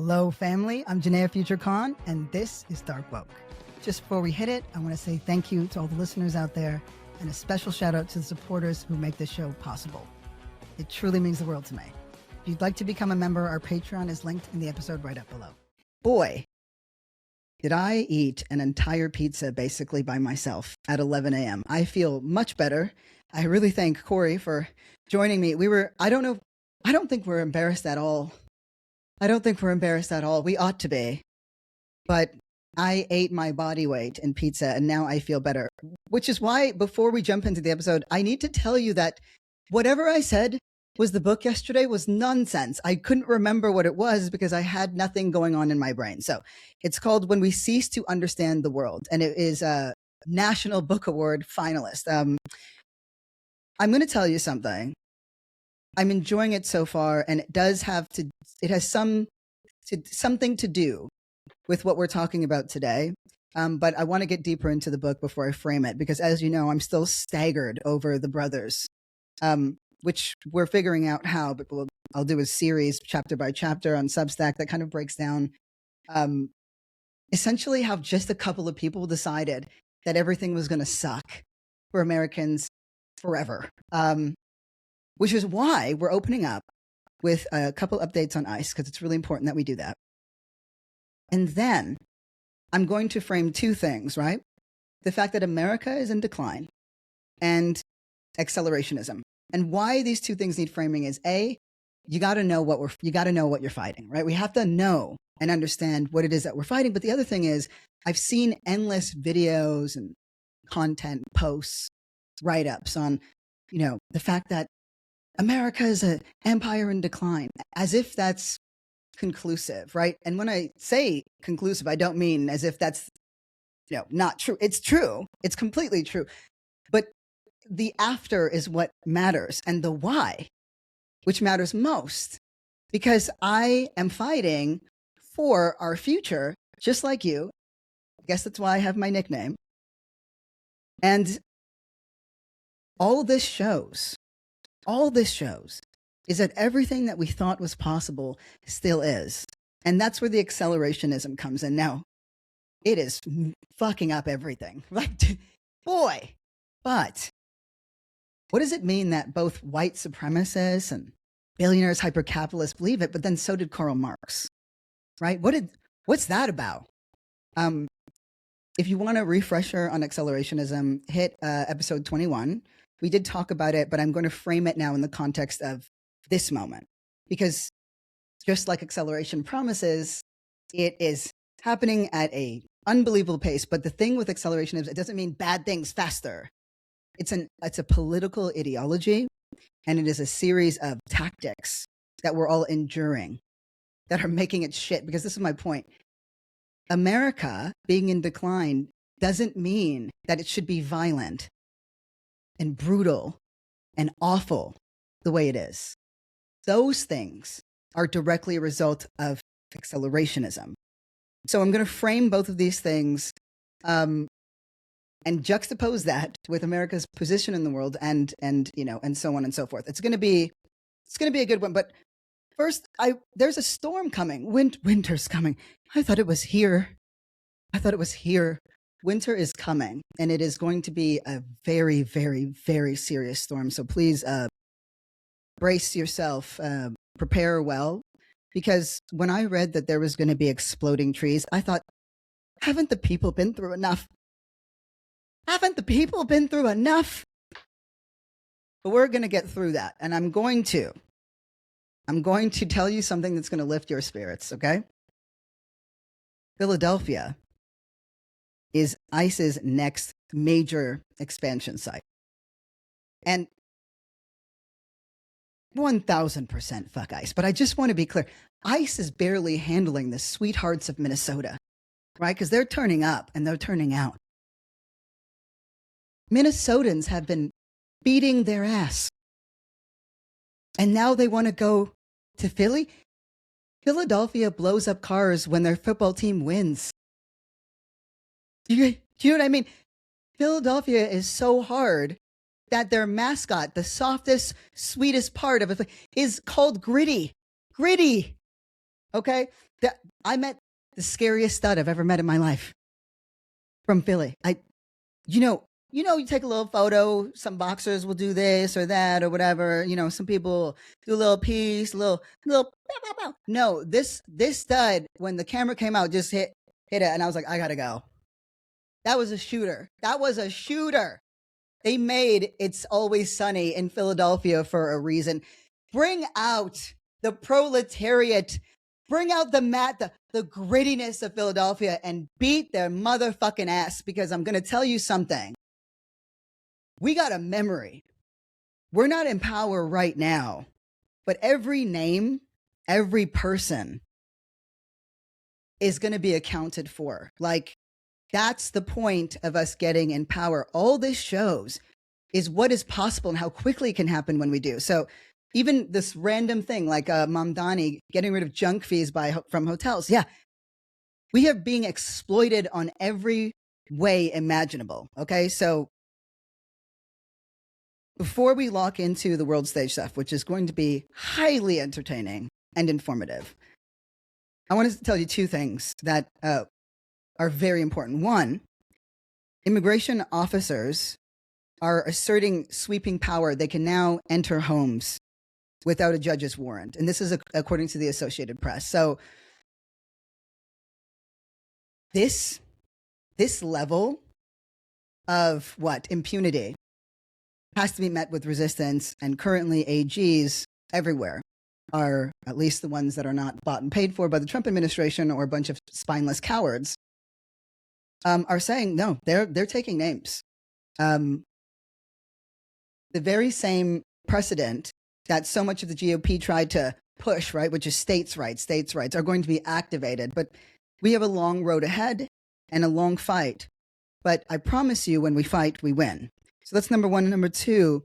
Hello, family. I'm Janaya Future Khan, and this is Dark Woke. Just before we hit it, I want to say thank you to all the listeners out there, and a special shout out to the supporters who make this show possible. It truly means the world to me. If you'd like to become a member, our Patreon is linked in the episode right up below. Boy, did I eat an entire pizza basically by myself at 11 a.m. I feel much better. I really thank Corey for joining me. I don't think we're embarrassed at all. We ought to be. But I ate my body weight in pizza and now I feel better. Which is why, before we jump into the episode, I need to tell you that whatever I said was the book yesterday was nonsense. I couldn't remember what it was because I had nothing going on in my brain. So it's called When We Cease to Understand the World. And it is a National Book Award finalist. I'm going to tell you something. I'm enjoying it so far, and it has something to do with what we're talking about today. But I want to get deeper into the book before I frame it, because as you know, I'm still staggered over the brothers, which we're figuring out how, but I'll do a series chapter by chapter on Substack that kind of breaks down essentially how just a couple of people decided that everything was going to suck for Americans forever. Which is why we're opening up with a couple updates on ICE, because it's really important that we do that. And then I'm going to frame two things, right? The fact that America is in decline and accelerationism. And why these two things need framing is A, you got to know what you're fighting, right? We have to know and understand what it is that we're fighting. But the other thing is, I've seen endless videos and content posts, write-ups on, the fact that America is an empire in decline, as if that's conclusive, right? And when I say conclusive, I don't mean as if that's, not true. It's true. It's completely true. But the after is what matters, and the why, which matters most, because I am fighting for our future, just like you. I guess that's why I have my nickname. And all this shows is that everything that we thought was possible still is. And that's where the accelerationism comes in. Now, it is fucking up everything. Like, boy. But what does it mean that both white supremacists and billionaires, hyper-capitalists believe it, but then so did Karl Marx, right? What's that about? If you want a refresher on accelerationism, hit episode 21. We did talk about it, but I'm going to frame it now in the context of this moment. Because just like acceleration promises, it is happening at an unbelievable pace. But the thing with acceleration is it doesn't mean bad things faster. It's a political ideology, and it is a series of tactics that we're all enduring that are making it shit. Because this is my point. America being in decline doesn't mean that it should be violent and brutal and awful the way it is. Those things are directly a result of accelerationism. So I'm going to frame both of these things and juxtapose that with America's position in the world and so on and so forth. It's going to be a good one. But first, there's a storm coming. Winter's coming. I thought it was here. Winter is coming, and it is going to be a very, very, very serious storm. So please brace yourself, prepare well, because when I read that there was going to be exploding trees, I thought, haven't the people been through enough? But we're going to get through that, and I'm going to tell you something that's going to lift your spirits, okay? Philadelphia is ICE's next major expansion site. And 1000% fuck ICE. But I just want to be clear. ICE is barely handling the sweethearts of Minnesota, right? Because they're turning up and they're turning out. Minnesotans have been beating their ass. And now they want to go to Philly? Philadelphia blows up cars when their football team wins. Do you know what I mean? Philadelphia is so hard that their mascot, the softest, sweetest part of it, is called Gritty. Gritty. Okay? I met the scariest stud I've ever met in my life from Philly. You know, you take a little photo. Some boxers will do this or that or whatever. Some people do a little piece, little. Bow, bow, bow. No, this stud, when the camera came out, just hit it, and I was like, I gotta go. That was a shooter. They made It's Always Sunny in Philadelphia for a reason. Bring out the proletariat. Bring out the grittiness of Philadelphia and beat their motherfucking ass, because I'm going to tell you something. We got a memory. We're not in power right now, but every name, every person is going to be accounted for. Like, that's the point of us getting in power. All this shows is what is possible and how quickly it can happen when we do. So even this random thing like Mamdani getting rid of junk fees from hotels. Yeah, we are being exploited on every way imaginable. Okay, so before we lock into the world stage stuff, which is going to be highly entertaining and informative, I want to tell you two things that are very important. One, immigration officers are asserting sweeping power. They can now enter homes without a judge's warrant. And this is according to the Associated Press. So this level of impunity has to be met with resistance. And currently AGs everywhere are, at least the ones that are not bought and paid for by the Trump administration or a bunch of spineless cowards, are saying, no, they're taking names. The very same precedent that so much of the GOP tried to push, right, which is states' rights, are going to be activated. But we have a long road ahead and a long fight. But I promise you, when we fight, we win. So that's number one. And number two,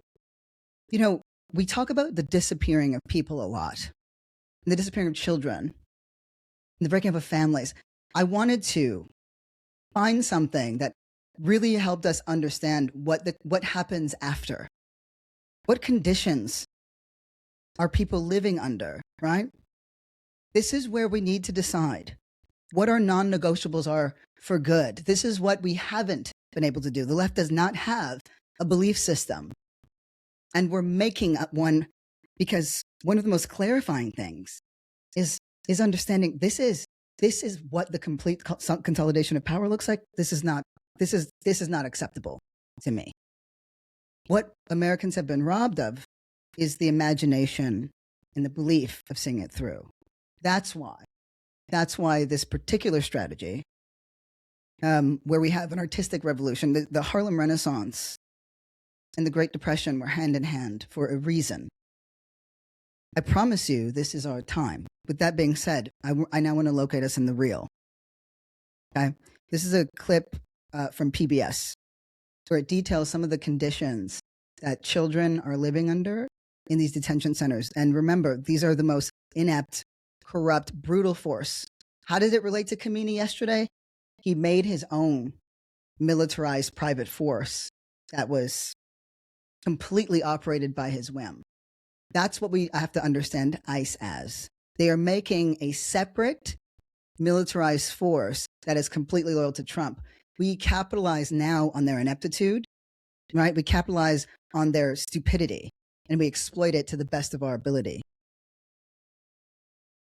we talk about the disappearing of people a lot, and the disappearing of children, and the breaking up of families. I wanted to find something that really helped us understand what happens after. What conditions are people living under, right? This is where we need to decide what our non-negotiables are for good. This is what we haven't been able to do. The left does not have a belief system. And we're making up one, because one of the most clarifying things is understanding this is what the complete consolidation of power looks like. This is not acceptable to me. What Americans have been robbed of is the imagination and the belief of seeing it through. That's why this particular strategy, where we have an artistic revolution, the Harlem Renaissance and the Great Depression were hand in hand for a reason. I promise you, this is our time. With that being said, I now want to locate us in the real. Okay, this is a clip from PBS where it details some of the conditions that children are living under in these detention centers. And remember, these are the most inept, corrupt, brutal force. How did it relate to Khomeini yesterday? He made his own militarized private force that was completely operated by his whim. That's what we have to understand ICE as. They are making a separate militarized force that is completely loyal to Trump. We capitalize now on their ineptitude, right? We capitalize on their stupidity, and we exploit it to the best of our ability.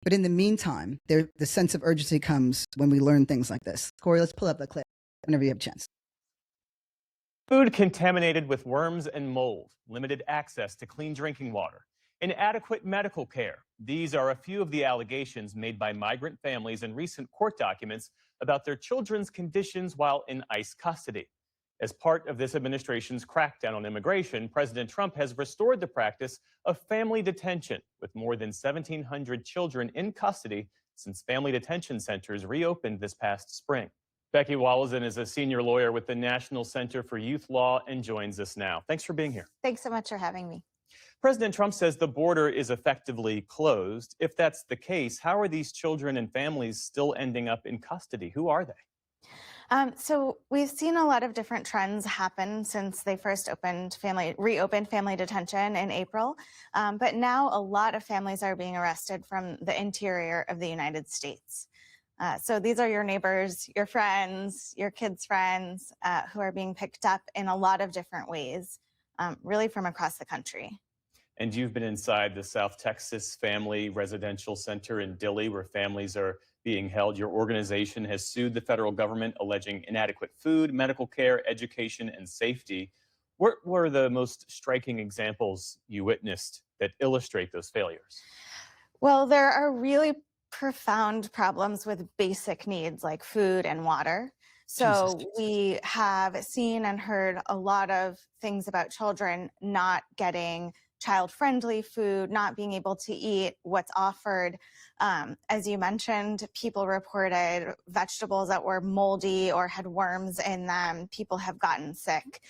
But in the meantime, the sense of urgency comes when we learn things like this. Corey, let's pull up the clip whenever you have a chance. Food contaminated with worms and mold, limited access to clean drinking water, inadequate medical care. These are a few of the allegations made by migrant families in recent court documents about their children's conditions while in ICE custody. As part of this administration's crackdown on immigration, President Trump has restored the practice of family detention, with more than 1,700 children in custody since family detention centers reopened this past spring. Becky Wallison is a senior lawyer with the National Center for Youth Law and joins us now. Thanks for being here. Thanks so much for having me. President Trump says the border is effectively closed. If that's the case, how are these children and families still ending up in custody? Who are they? So we've seen a lot of different trends happen since they first reopened family detention in April. But now a lot of families are being arrested from the interior of the United States. So these are your neighbors, your friends, your kids' friends who are being picked up in a lot of different ways, really from across the country. And you've been inside the South Texas Family Residential Center in Dilley, where families are being held. Your organization has sued the federal government, alleging inadequate food, medical care, education, and safety. What were the most striking examples you witnessed that illustrate those failures? Well, there are really profound problems with basic needs like food and water. Jesus. So we have seen and heard a lot of things about children not getting child-friendly food, not being able to eat what's offered. As you mentioned, people reported vegetables that were moldy or had worms in them. People have gotten sick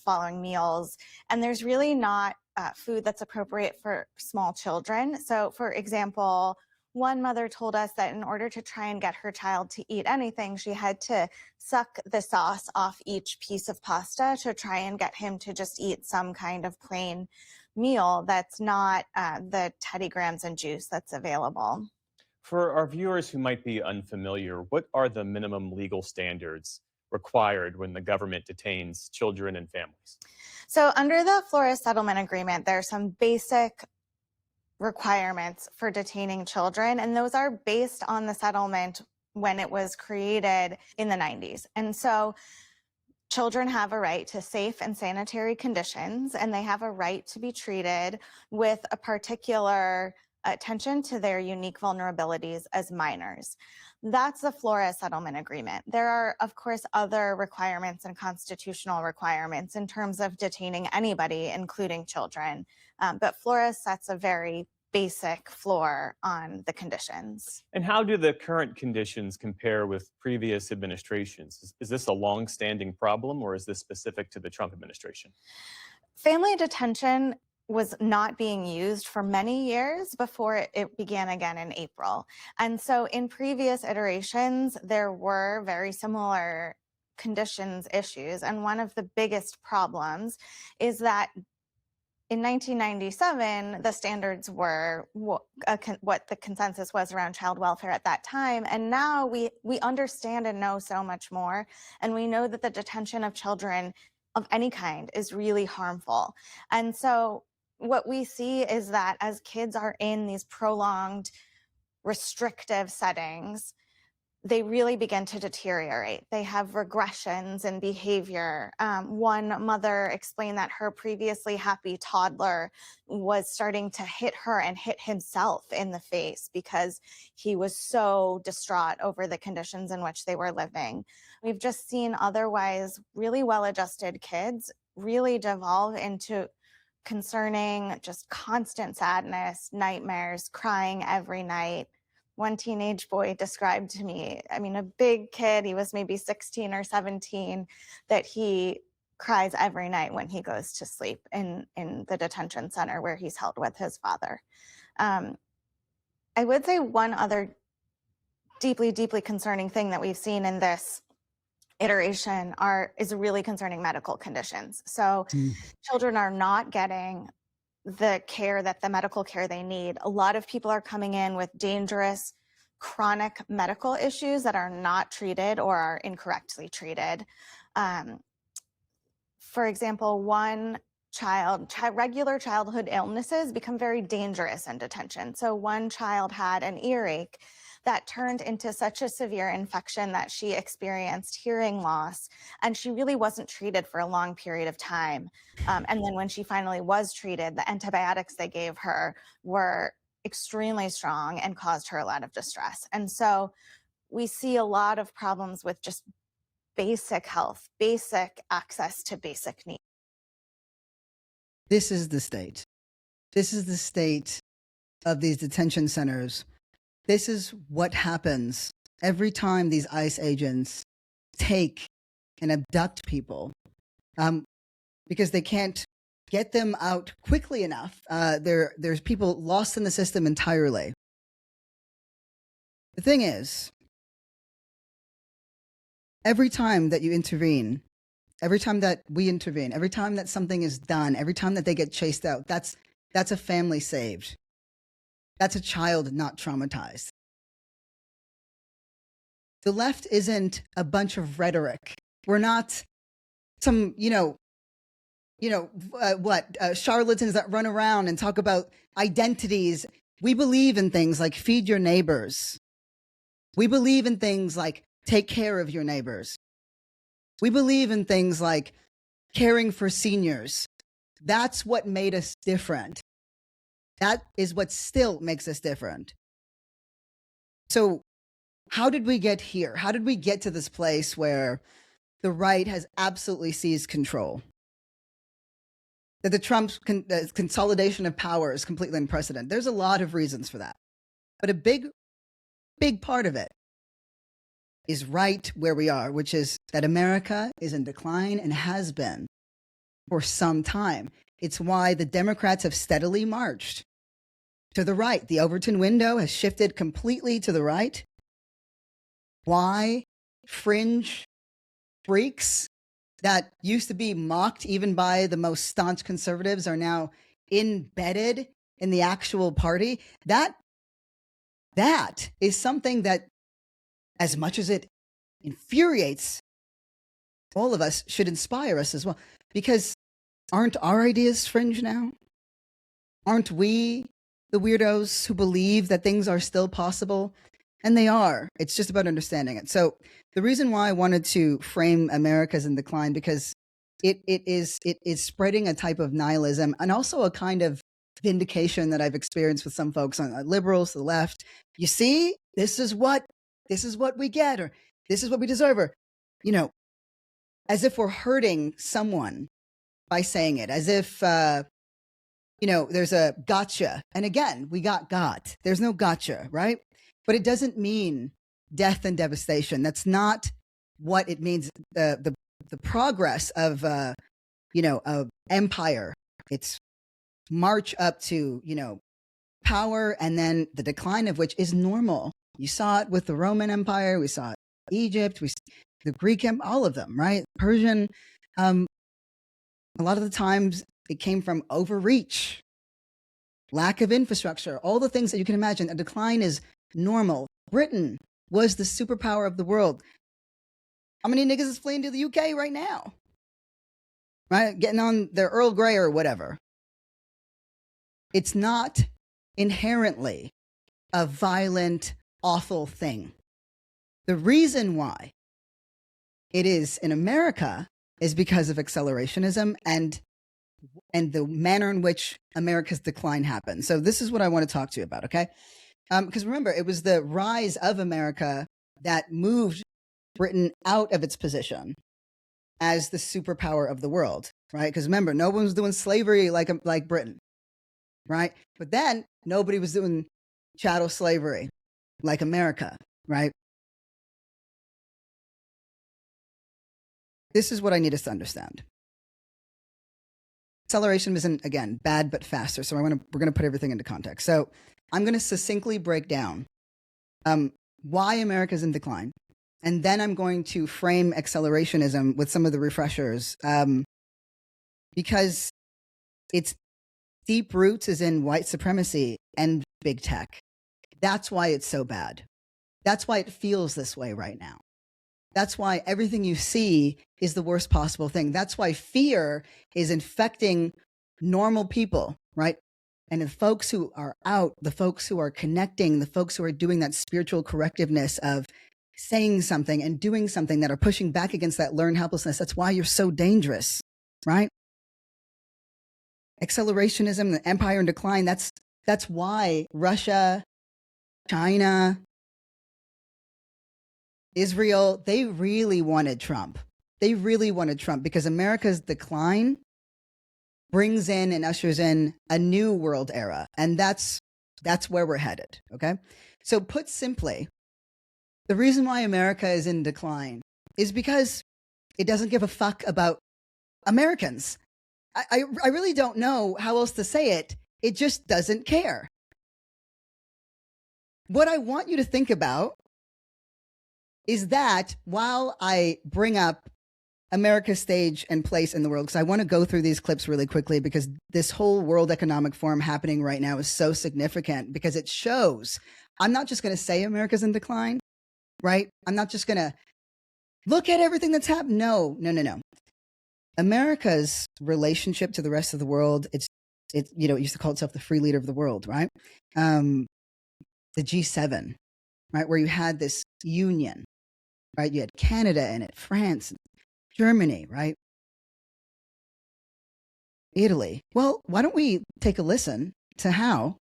following meals. And there's really not food that's appropriate for small children. So, for example, one mother told us that in order to try and get her child to eat anything, she had to suck the sauce off each piece of pasta to try and get him to just eat some kind of plain meal that's not the Teddy Grahams and juice that's available. For our viewers who might be unfamiliar, what are the minimum legal standards required when the government detains children and families? So, under the Flores Settlement Agreement, there are some basic requirements for detaining children, and those are based on the settlement when it was created in the 90s. And so children have a right to safe and sanitary conditions, and they have a right to be treated with a particular attention to their unique vulnerabilities as minors. That's the Flores Settlement Agreement. There are, of course, other requirements and constitutional requirements in terms of detaining anybody, including children. But Flores sets a very basic floor on the conditions. And how do the current conditions compare with previous administrations? Is this a long-standing problem, or is this specific to the Trump administration? Family detention was not being used for many years before it began again in April. And so in previous iterations, there were very similar conditions issues. And one of the biggest problems is that in 1997, the standards were what the consensus was around child welfare at that time. And now we understand and know so much more. And we know that the detention of children of any kind is really harmful. And so what we see is that as kids are in these prolonged restrictive settings, they really begin to deteriorate. They have regressions in behavior. One mother explained that her previously happy toddler was starting to hit her and hit himself in the face because he was so distraught over the conditions in which they were living. We've just seen otherwise really well-adjusted kids really devolve into concerning, just constant sadness, nightmares, crying every night. One teenage boy described to me, I mean, a big kid, he was maybe 16 or 17, that he cries every night when he goes to sleep in the detention center where he's held with his father. Um, I would say one other deeply, deeply concerning thing that we've seen in this iteration is really concerning medical conditions. So children are not getting the care that the medical care they need. A lot of people are coming in with dangerous chronic medical issues that are not treated or are incorrectly treated. For example, regular childhood illnesses become very dangerous in detention. So one child had an earache that turned into such a severe infection that she experienced hearing loss, and she really wasn't treated for a long period of time. And then when she finally was treated, the antibiotics they gave her were extremely strong and caused her a lot of distress. And so we see a lot of problems with just basic health, basic access to basic needs. This is the state. This is the state of these detention centers. This is what happens every time these ICE agents take and abduct people because they can't get them out quickly enough. There's people lost in the system entirely. The thing is, every time that you intervene, every time that we intervene, every time that something is done, every time that they get chased out, that's a family saved. That's a child not traumatized. The left isn't a bunch of rhetoric. We're not some, charlatans that run around and talk about identities. We believe in things like feed your neighbors. We believe in things like take care of your neighbors. We believe in things like caring for seniors. That's what made us different. That is what still makes us different. So how did we get here? How did we get to this place where the right has absolutely seized control? That the Trump consolidation of power is completely unprecedented. There's a lot of reasons for that. But a big part of it is right where we are, which is that America is in decline and has been for some time. It's why the Democrats have steadily marched to the right. The Overton window has shifted completely to the right. Why fringe freaks that used to be mocked even by the most staunch conservatives are now embedded in the actual party? That is something that, as much as it infuriates all of us, should inspire us as well. Because aren't our ideas fringe now? Aren't we the weirdos who believe that things are still possible? And they are. It's just about understanding it. So the reason why I wanted to frame America's in decline, because it is spreading a type of nihilism and also a kind of vindication that I've experienced with some folks on liberals, the left. You see, this is what we get, or this is what we deserve, or, as if we're hurting someone by saying it, as if, there's a gotcha. And again, we got. There's no gotcha, right? But it doesn't mean death and devastation. That's not what it means. The progress of, of empire, it's march up to, power, and then the decline of which is normal. You saw it with the Roman Empire. We saw it in Egypt. The Greek Empire, all of them, right? Persian. A lot of the times it came from overreach, lack of infrastructure, all the things that you can imagine. A decline is normal. Britain was the superpower of the world. How many niggas is fleeing to the UK right now? Right? Getting on their Earl Grey or whatever. It's not inherently a violent, awful thing. The reason why it is in America is because of accelerationism and the manner in which America's decline happened. So this is what I want to talk to you about, okay? Because remember, it was the rise of America that moved Britain out of its position as the superpower of the world, right? Because remember, no one was doing slavery like Britain, right? But then nobody was doing chattel slavery like America, right? This is what I need us to understand. Acceleration isn't, again, bad but faster. So we're going to put everything into context. So I'm going to succinctly break down why America's in decline. And then I'm going to frame accelerationism with some of the refreshers, because its deep roots is in white supremacy and big tech. That's why it's so bad. That's why it feels this way right now. That's why everything you see is the worst possible thing. That's why fear is infecting normal people, right? And the folks who are out, the folks who are connecting, the folks who are doing that spiritual correctiveness of saying something and doing something, that are pushing back against that learned helplessness. That's why you're so dangerous, right? Accelerationism, the empire in decline. That's why Russia, China, Israel, they really wanted Trump. They really wanted Trump because America's decline brings in and ushers in a new world era. And that's where we're headed, okay? So put simply, the reason why America is in decline is because it doesn't give a fuck about Americans. I really don't know how else to say it. It just doesn't care. What I want you to think about is that while I bring up America's stage and place in the world, because I want to go through these clips really quickly, because this whole World Economic Forum happening right now is so significant, because it shows I'm not just going to say America's in decline, right? I'm not just going to look at everything that's happened. No. America's relationship to the rest of the world, it used to call itself the free leader of the world, right? The G7, right? Where you had this union, right? You had Canada in it, France, Germany, right? Italy. Well, why don't we take a listen to how,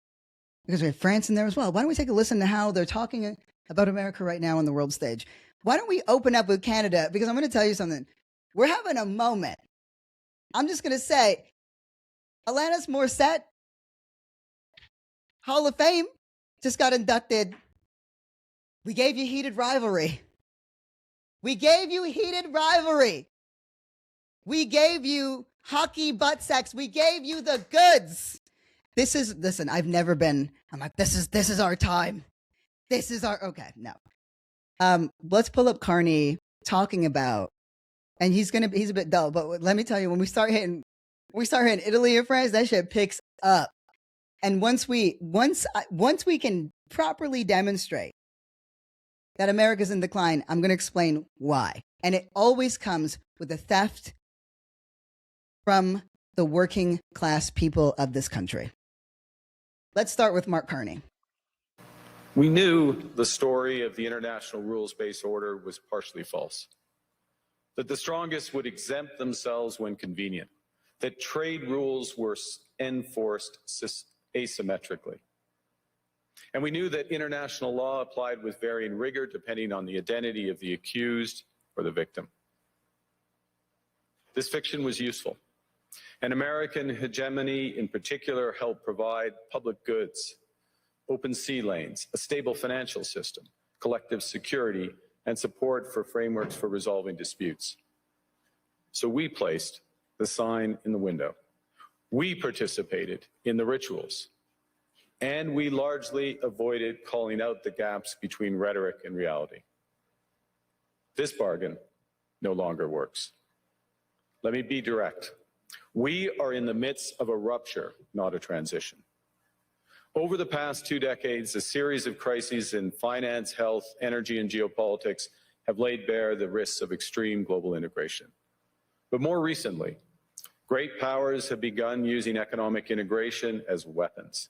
because we have France in there as well, why don't we take a listen to how they're talking about America right now on the world stage? Why don't we open up with Canada? Because I'm going to tell you something. We're having a moment. I'm just going to say, Alanis Morissette, Hall of Fame, just got inducted. We gave you heated rivalry. We gave you heated rivalry. We gave you hockey butt sex. We gave you the goods. Listen, I've never been, I'm like, this is our time. This is our, okay, no. Let's pull up Carney talking about, and he's a bit dull, but let me tell you, when we start hitting Italy and France, that shit picks up. And once we can properly demonstrate that America's in decline, I'm going to explain why. And it always comes with the theft from the working class people of this country. Let's start with Mark Carney. We knew the story of the international rules-based order was partially false, that the strongest would exempt themselves when convenient, that trade rules were enforced asymmetrically. And we knew that international law applied with varying rigor depending on the identity of the accused or the victim. This fiction was useful. And American hegemony in particular helped provide public goods, open sea lanes, a stable financial system, collective security, and support for frameworks for resolving disputes. So we placed the sign in the window. We participated in the rituals. And we largely avoided calling out the gaps between rhetoric and reality. This bargain no longer works. Let me be direct. We are in the midst of a rupture, not a transition. Over the past 2 decades, a series of crises in finance, health, energy, and geopolitics have laid bare the risks of extreme global integration. But more recently, great powers have begun using economic integration as weapons.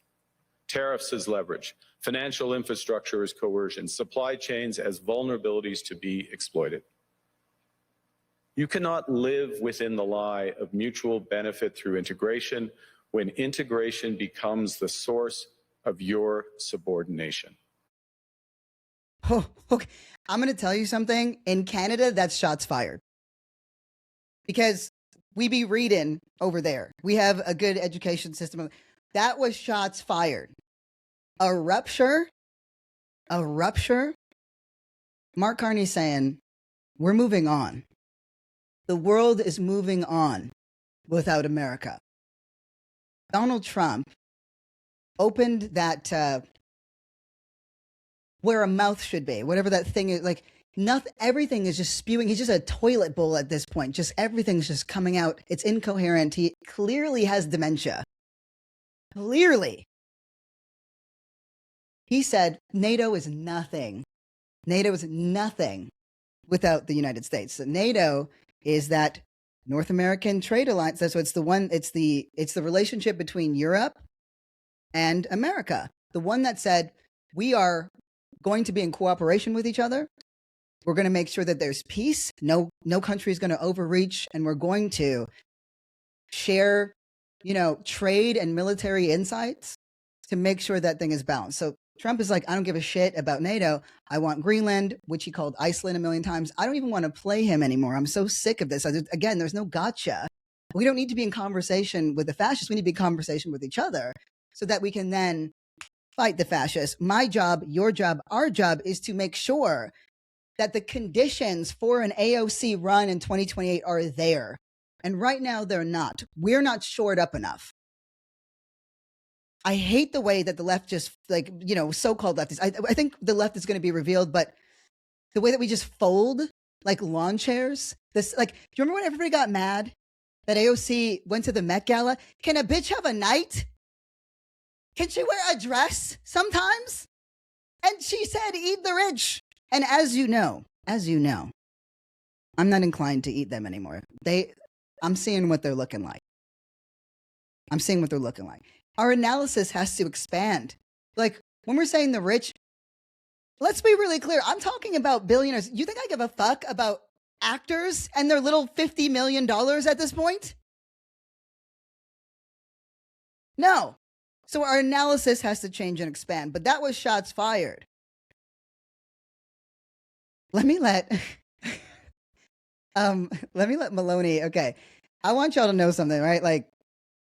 Tariffs as leverage, financial infrastructure as coercion, supply chains as vulnerabilities to be exploited. You cannot live within the lie of mutual benefit through integration when integration becomes the source of your subordination. Oh, okay. I'm going to tell you something. In Canada, that's shots fired. Because we be reading over there. We have a good education system. That was shots fired. A rupture. Mark Carney's saying, we're moving on. The world is moving on without America. Donald Trump opened that where a mouth should be, whatever that thing is, like nothing, everything is just spewing. He's just a toilet bowl at this point. Just everything's just coming out. It's incoherent. He clearly has dementia. Clearly. He said NATO is nothing. NATO is nothing without the United States. So NATO is that North American trade alliance. That's what's the one. It's the relationship between Europe and America. The one that said we are going to be in cooperation with each other. We're going to make sure that there's peace. No country is going to overreach, and we're going to share, trade and military insights to make sure that thing is balanced. So Trump is like, I don't give a shit about NATO. I want Greenland, which he called Iceland a million times. I don't even want to play him anymore. I'm so sick of this. Again, there's no gotcha. We don't need to be in conversation with the fascists. We need to be in conversation with each other so that we can then fight the fascists. My job, your job, our job is to make sure that the conditions for an AOC run in 2028 are there. And right now they're not. We're not shored up enough. I hate the way that the left just so-called leftists. I think the left is going to be revealed, but The way that we just fold like lawn chairs. This, like, do you remember when everybody got mad that AOC went to the Met Gala? Can a bitch have a night? Can she wear a dress sometimes? And she said, eat the rich. And as you know, I'm not inclined to eat them anymore. I'm seeing what they're looking like. Our analysis has to expand. Like, when we're saying the rich, let's be really clear. I'm talking about billionaires. You think I give a fuck about actors and their little $50 million at this point? No. So our analysis has to change and expand. But that was shots fired. Let me let Maloney. Okay. I want y'all to know something, right? Like,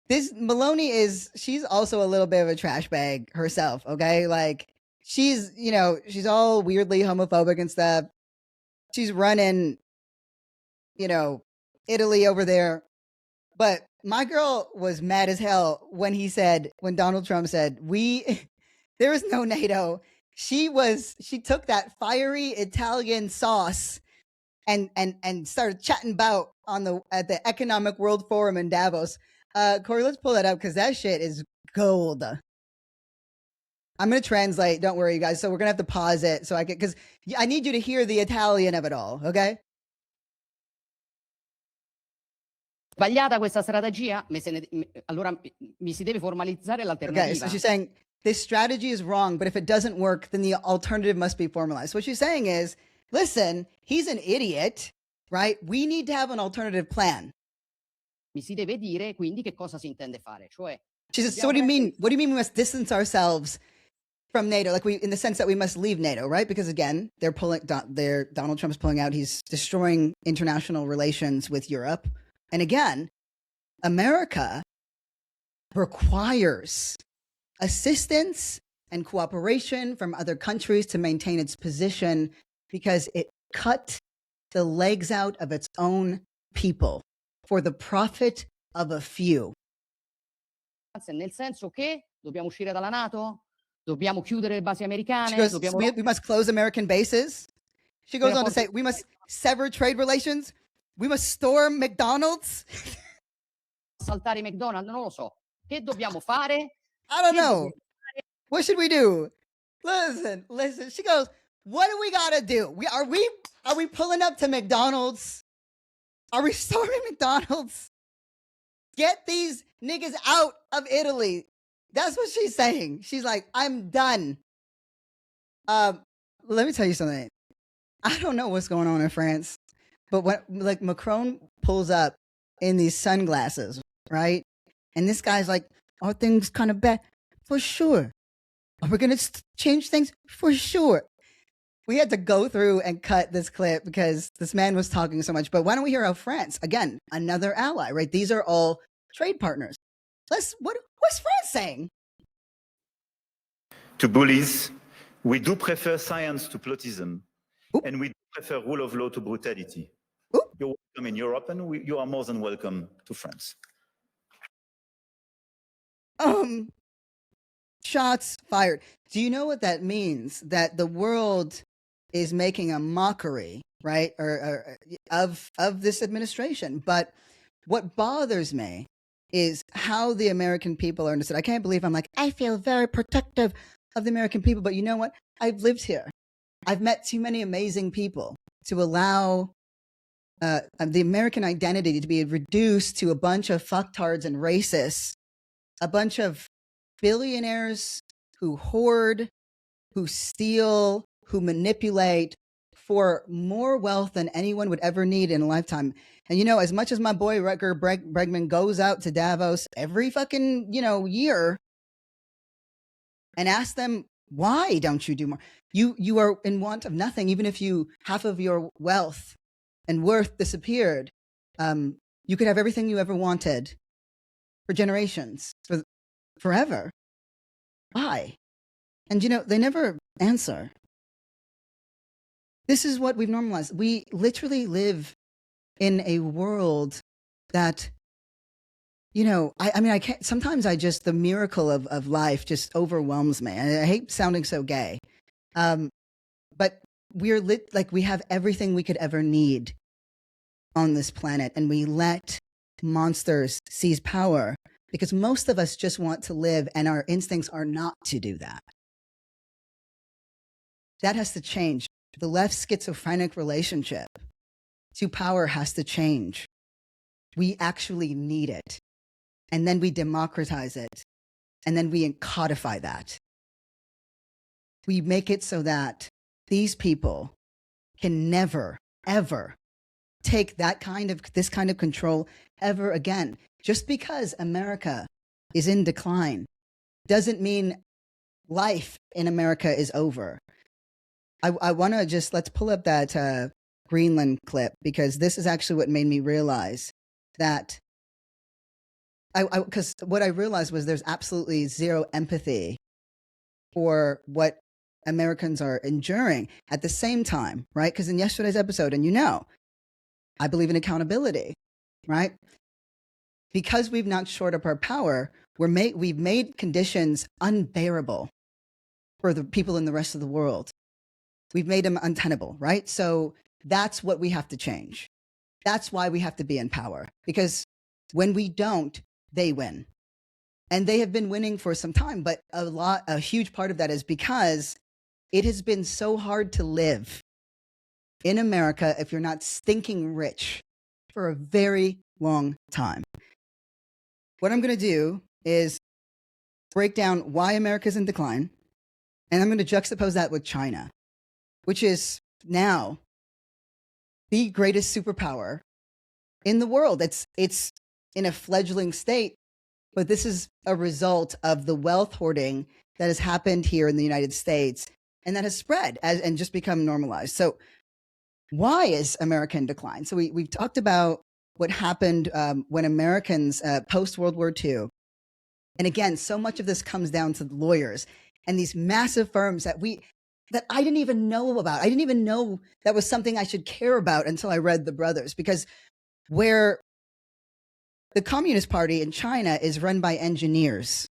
this Maloney she's also a little bit of a trash bag herself. Okay. Like, she's all weirdly homophobic and stuff. She's running, Italy over there. But my girl was mad as hell when Donald Trump said, there is no NATO. She took that fiery Italian sauce and started chatting about at the Economic World Forum in Davos. Corey, let's pull that up because that shit is gold. I'm going to translate. Don't worry, you guys. So we're going to have to pause it because I need you to hear the Italian of it all. Okay. Sbagliata questa strategia, allora mi si deve formalizzare l'alternativa. Okay, so she's saying this strategy is wrong, but if it doesn't work, then the alternative must be formalized. What she's saying is, listen, he's an idiot, right? We need to have an alternative plan. Mi si deve dire quindi che cosa si intende fare, cioè. She says, so what do you mean? What do you mean we must distance ourselves from NATO? Like in the sense that we must leave NATO, right? Because again, Donald Trump's pulling out. He's destroying international relations with Europe. And again, America requires assistance and cooperation from other countries to maintain its position because it cut the legs out of its own people for the profit of a few. Nel senso che dobbiamo uscire dalla NATO? Dobbiamo chiudere le basi americane? She goes, we must close American bases. She goes on to say, we must sever trade relations. We must storm McDonald's. Saltare McDonald's? Non lo so. Che dobbiamo fare? I don't know. What should we do? Listen. She goes, what do we gotta do? Are we pulling up to McDonald's? Are we storming McDonald's? Get these niggas out of Italy. That's what she's saying. She's like, I'm done. Let me tell you something. I don't know what's going on in France, but when Macron pulls up in these sunglasses, right? And this guy's like, are things kind of bad? For sure. Are we going to change things? For sure. We had to go through and cut this clip because this man was talking so much. But why don't we hear how France, again, another ally, right? These are all trade partners. What's France saying? To bullies, we do prefer science to plotism, and we do prefer rule of law to brutality. You're welcome in Europe, and you are more than welcome to France. Shots fired. Do you know what that means? That the world is making a mockery, right, or of this administration. But what bothers me is how the American people are understood. I can't believe I feel very protective of the American people. But you know what? I've lived here. I've met too many amazing people to allow the American identity to be reduced to a bunch of fucktards and racists, a bunch of billionaires who hoard, who steal, who manipulate for more wealth than anyone would ever need in a lifetime. And, as much as my boy Rutger Bregman goes out to Davos every fucking, year and asks them, why don't you do more? You are in want of nothing. Even if half of your wealth and worth disappeared, you could have everything you ever wanted for generations, forever. Why? And, they never answer. This is what we've normalized. We literally live in a world that, I can't, sometimes the miracle of life just overwhelms me. I hate sounding so gay. But we're lit, like we have everything we could ever need on this planet, and we let monsters seize power because most of us just want to live, and our instincts are not to do that. That has to change. The left schizophrenic relationship to power has to change. We actually need it. And then we democratize it. And then we codify that. We make it so that these people can never, ever take this kind of control ever again. Just because America is in decline doesn't mean life in America is over. I want to let's pull up that Greenland clip, because this is actually what made me realize that because what I realized was there's absolutely zero empathy for what Americans are enduring at the same time, right? Because in yesterday's episode, and I believe in accountability, right? Because we've not shored up our power, we've made conditions unbearable for the people in the rest of the world. We've made them untenable, right? So that's what we have to change. That's why we have to be in power, because when we don't, they win. And they have been winning for some time, but a huge part of that is because it has been so hard to live in America if you're not stinking rich for a very long time. What I'm going to do is break down why America's in decline, and I'm going to juxtapose that with China, which is now the greatest superpower in the world. It's in a fledgling state, but this is a result of the wealth hoarding that has happened here in the United States, and that has spread and just become normalized. So why is America in decline? So we've talked about what happened when Americans post-World War II. And again, so much of this comes down to lawyers and these massive firms that I didn't even know about. I didn't even know that was something I should care about until I read The Brothers, because where the Communist Party in China is run by engineers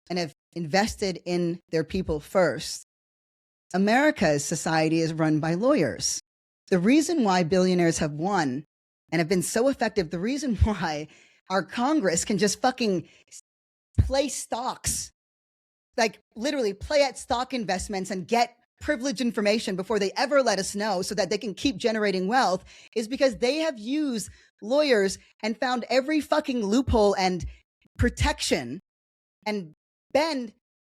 and have invested in their people first, America's society is run by lawyers. The reason why billionaires have won and have been so effective, the reason why our Congress can just fucking play stocks, like literally play at stock investments and get privileged information before they ever let us know so that they can keep generating wealth, is because they have used lawyers and found every fucking loophole and protection and bend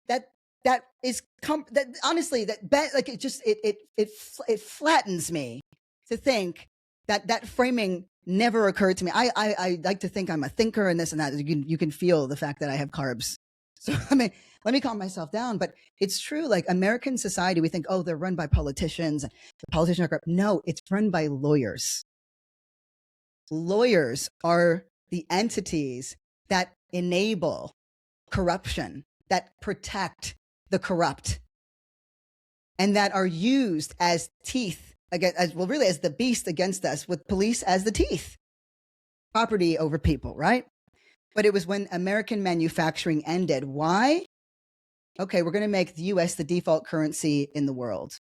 that honestly like it flattens me to think that framing never occurred to me. I like to think I'm a thinker and this and that. You can feel the fact that I have carbs. So I mean, let me calm myself down. But it's true. Like American society, we think, oh, they're run by politicians. The politicians are corrupt. No, it's run by lawyers. Lawyers are the entities that enable corruption, that protect the corrupt, and that are used as teeth against, as the beast against us, with police as the teeth, property over people, right? But it was when American manufacturing ended. Why? Okay, we're going to make the US the default currency in the world.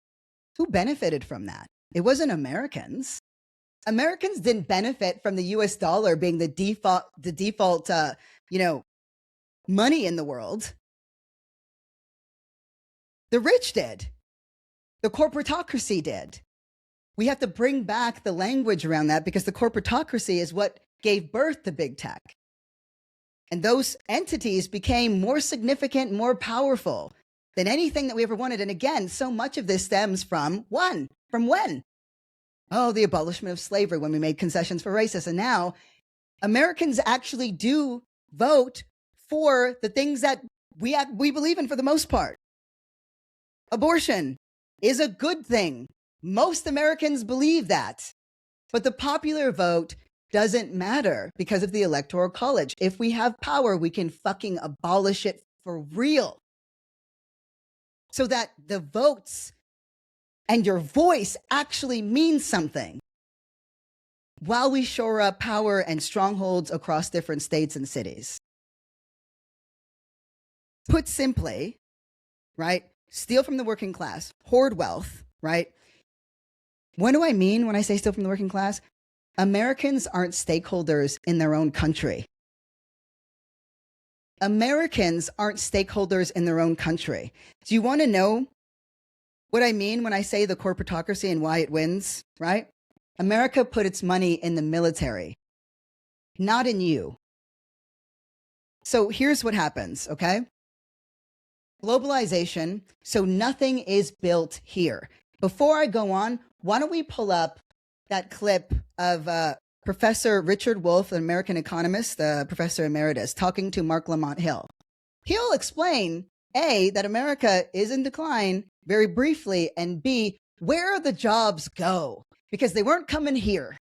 Who benefited from that? It wasn't Americans. Americans didn't benefit from the US dollar being the default money in the world. The rich did. The corporatocracy did. We have to bring back the language around that, because the corporatocracy is what gave birth to big tech. And those entities became more significant, more powerful than anything that we ever wanted. And again, so much of this stems from when? Oh, the abolishment of slavery, when we made concessions for racists. And now Americans actually do vote for the things that we believe in for the most part. Abortion is a good thing. Most Americans believe that. But the popular vote doesn't matter because of the Electoral College. If we have power, we can fucking abolish it for real. So that the votes and your voice actually means something, while we shore up power and strongholds across different states and cities. Put simply, right, steal from the working class, hoard wealth, right? What do I mean when I say steal from the working class? Americans aren't stakeholders in their own country. Americans aren't stakeholders in their own country. Do you want to know what I mean when I say the corporatocracy and why it wins, right? America put its money in the military, not in you. So here's what happens, okay? Globalization, so nothing is built here. Before I go on, why don't we pull up that clip of Professor Richard Wolff, an American economist, Professor Emeritus, talking to Mark Lamont Hill. He'll explain, A, that America is in decline very briefly, and B, where the jobs go, because they weren't coming here.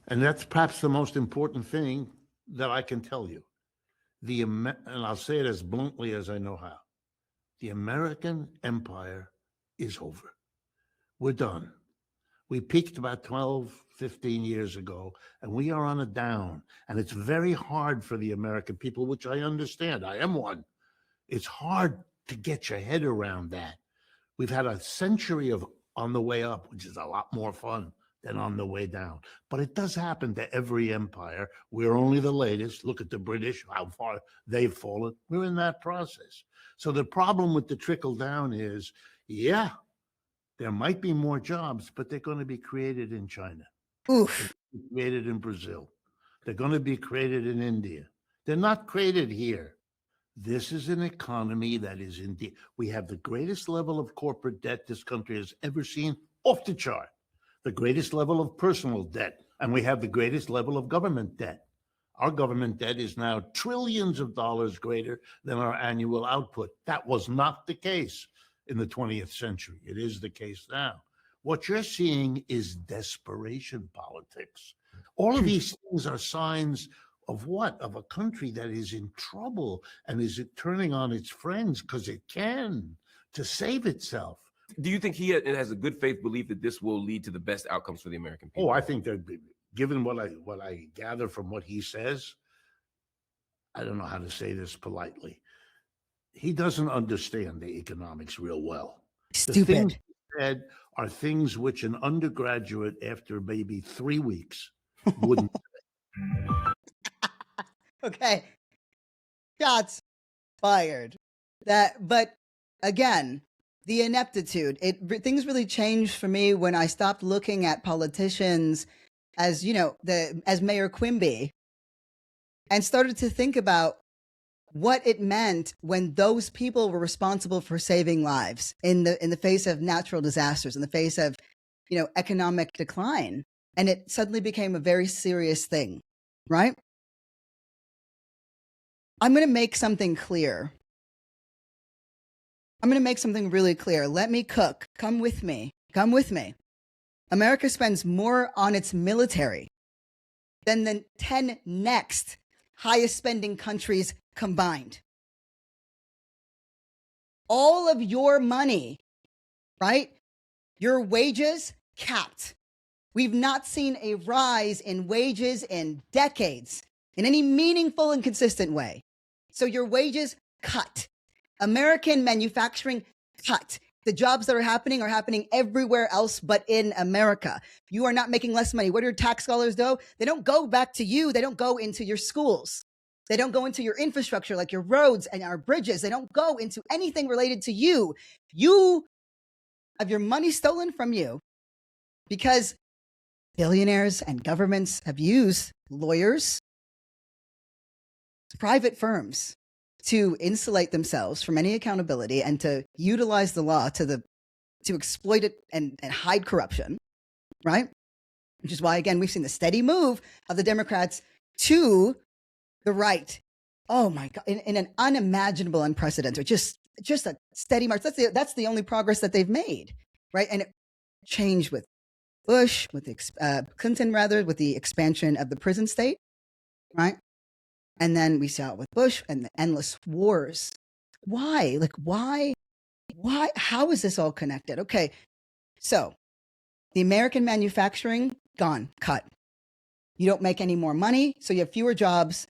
And that's perhaps the most important thing that I can tell you. And I'll say it as bluntly as I know how. The American empire is over. We're done. We peaked about 12, 15 years ago, and we are on a down. And it's very hard for the American people, which I understand. I am one. It's hard to get your head around that. We've had a century of on the way up, which is a lot more fun than on the way down. But it does happen to every empire. We're only the latest. Look at the British, how far they've fallen. We're in that process. So the problem with the trickle down is, yeah, there might be more jobs, but they're going to be created in China. Oof. Created in Brazil. They're going to be created in India. They're not created here. This is an economy that is indeed, we have the greatest level of corporate debt this country has ever seen, off the chart. The greatest level of personal debt, and we have the greatest level of government debt. Our government debt is now trillions of dollars greater than our annual output. That was not the case in the 20th century. It is the case now. What you're seeing is desperation politics. All of these things are signs of what? Of a country that is in trouble and is turning on its friends because it can to save itself. Do you think he has a good faith belief that this will lead to the best outcomes for the American people? Oh, I think that given what I gather from what he says, I don't know how to say this politely. He doesn't understand the economics real well. Stupid. The things he said are things which an undergraduate after maybe 3 weeks wouldn't say. Okay. Shots fired. But again, the ineptitude, things really changed for me when I stopped looking at politicians as, as Mayor Quimby, and started to think about what it meant when those people were responsible for saving lives in the face of natural disasters, in the face of, economic decline. And it suddenly became a very serious thing, right? I'm going to make something clear. I'm going to make something really clear. Let me cook. Come with me. Come with me. America spends more on its military than the 10 next highest spending countries combined. All of your money, right? Your wages capped. We've not seen a rise in wages in decades in any meaningful and consistent way. So your wages cut. American manufacturing cut. The jobs that are happening everywhere else but in America. You are not making less money. Where do your tax dollars go? They don't go back to you. They don't go into your schools. They don't go into your infrastructure like your roads and our bridges. They don't go into anything related to you. You have your money stolen from you because billionaires and governments have used lawyers, private firms, to insulate themselves from any accountability and to utilize the law to exploit it and hide corruption, right? Which is why, again, we've seen the steady move of the Democrats to the right. Oh my God, in an unimaginable, unprecedented, just a steady march. That's the only progress that they've made, right? And it changed with Bush, with Clinton, with the expansion of the prison state, right? And then we saw it with Bush and the endless wars. Why? Why? How is this all connected? Okay, so the American manufacturing, gone, cut. You don't make any more money, so you have fewer jobs.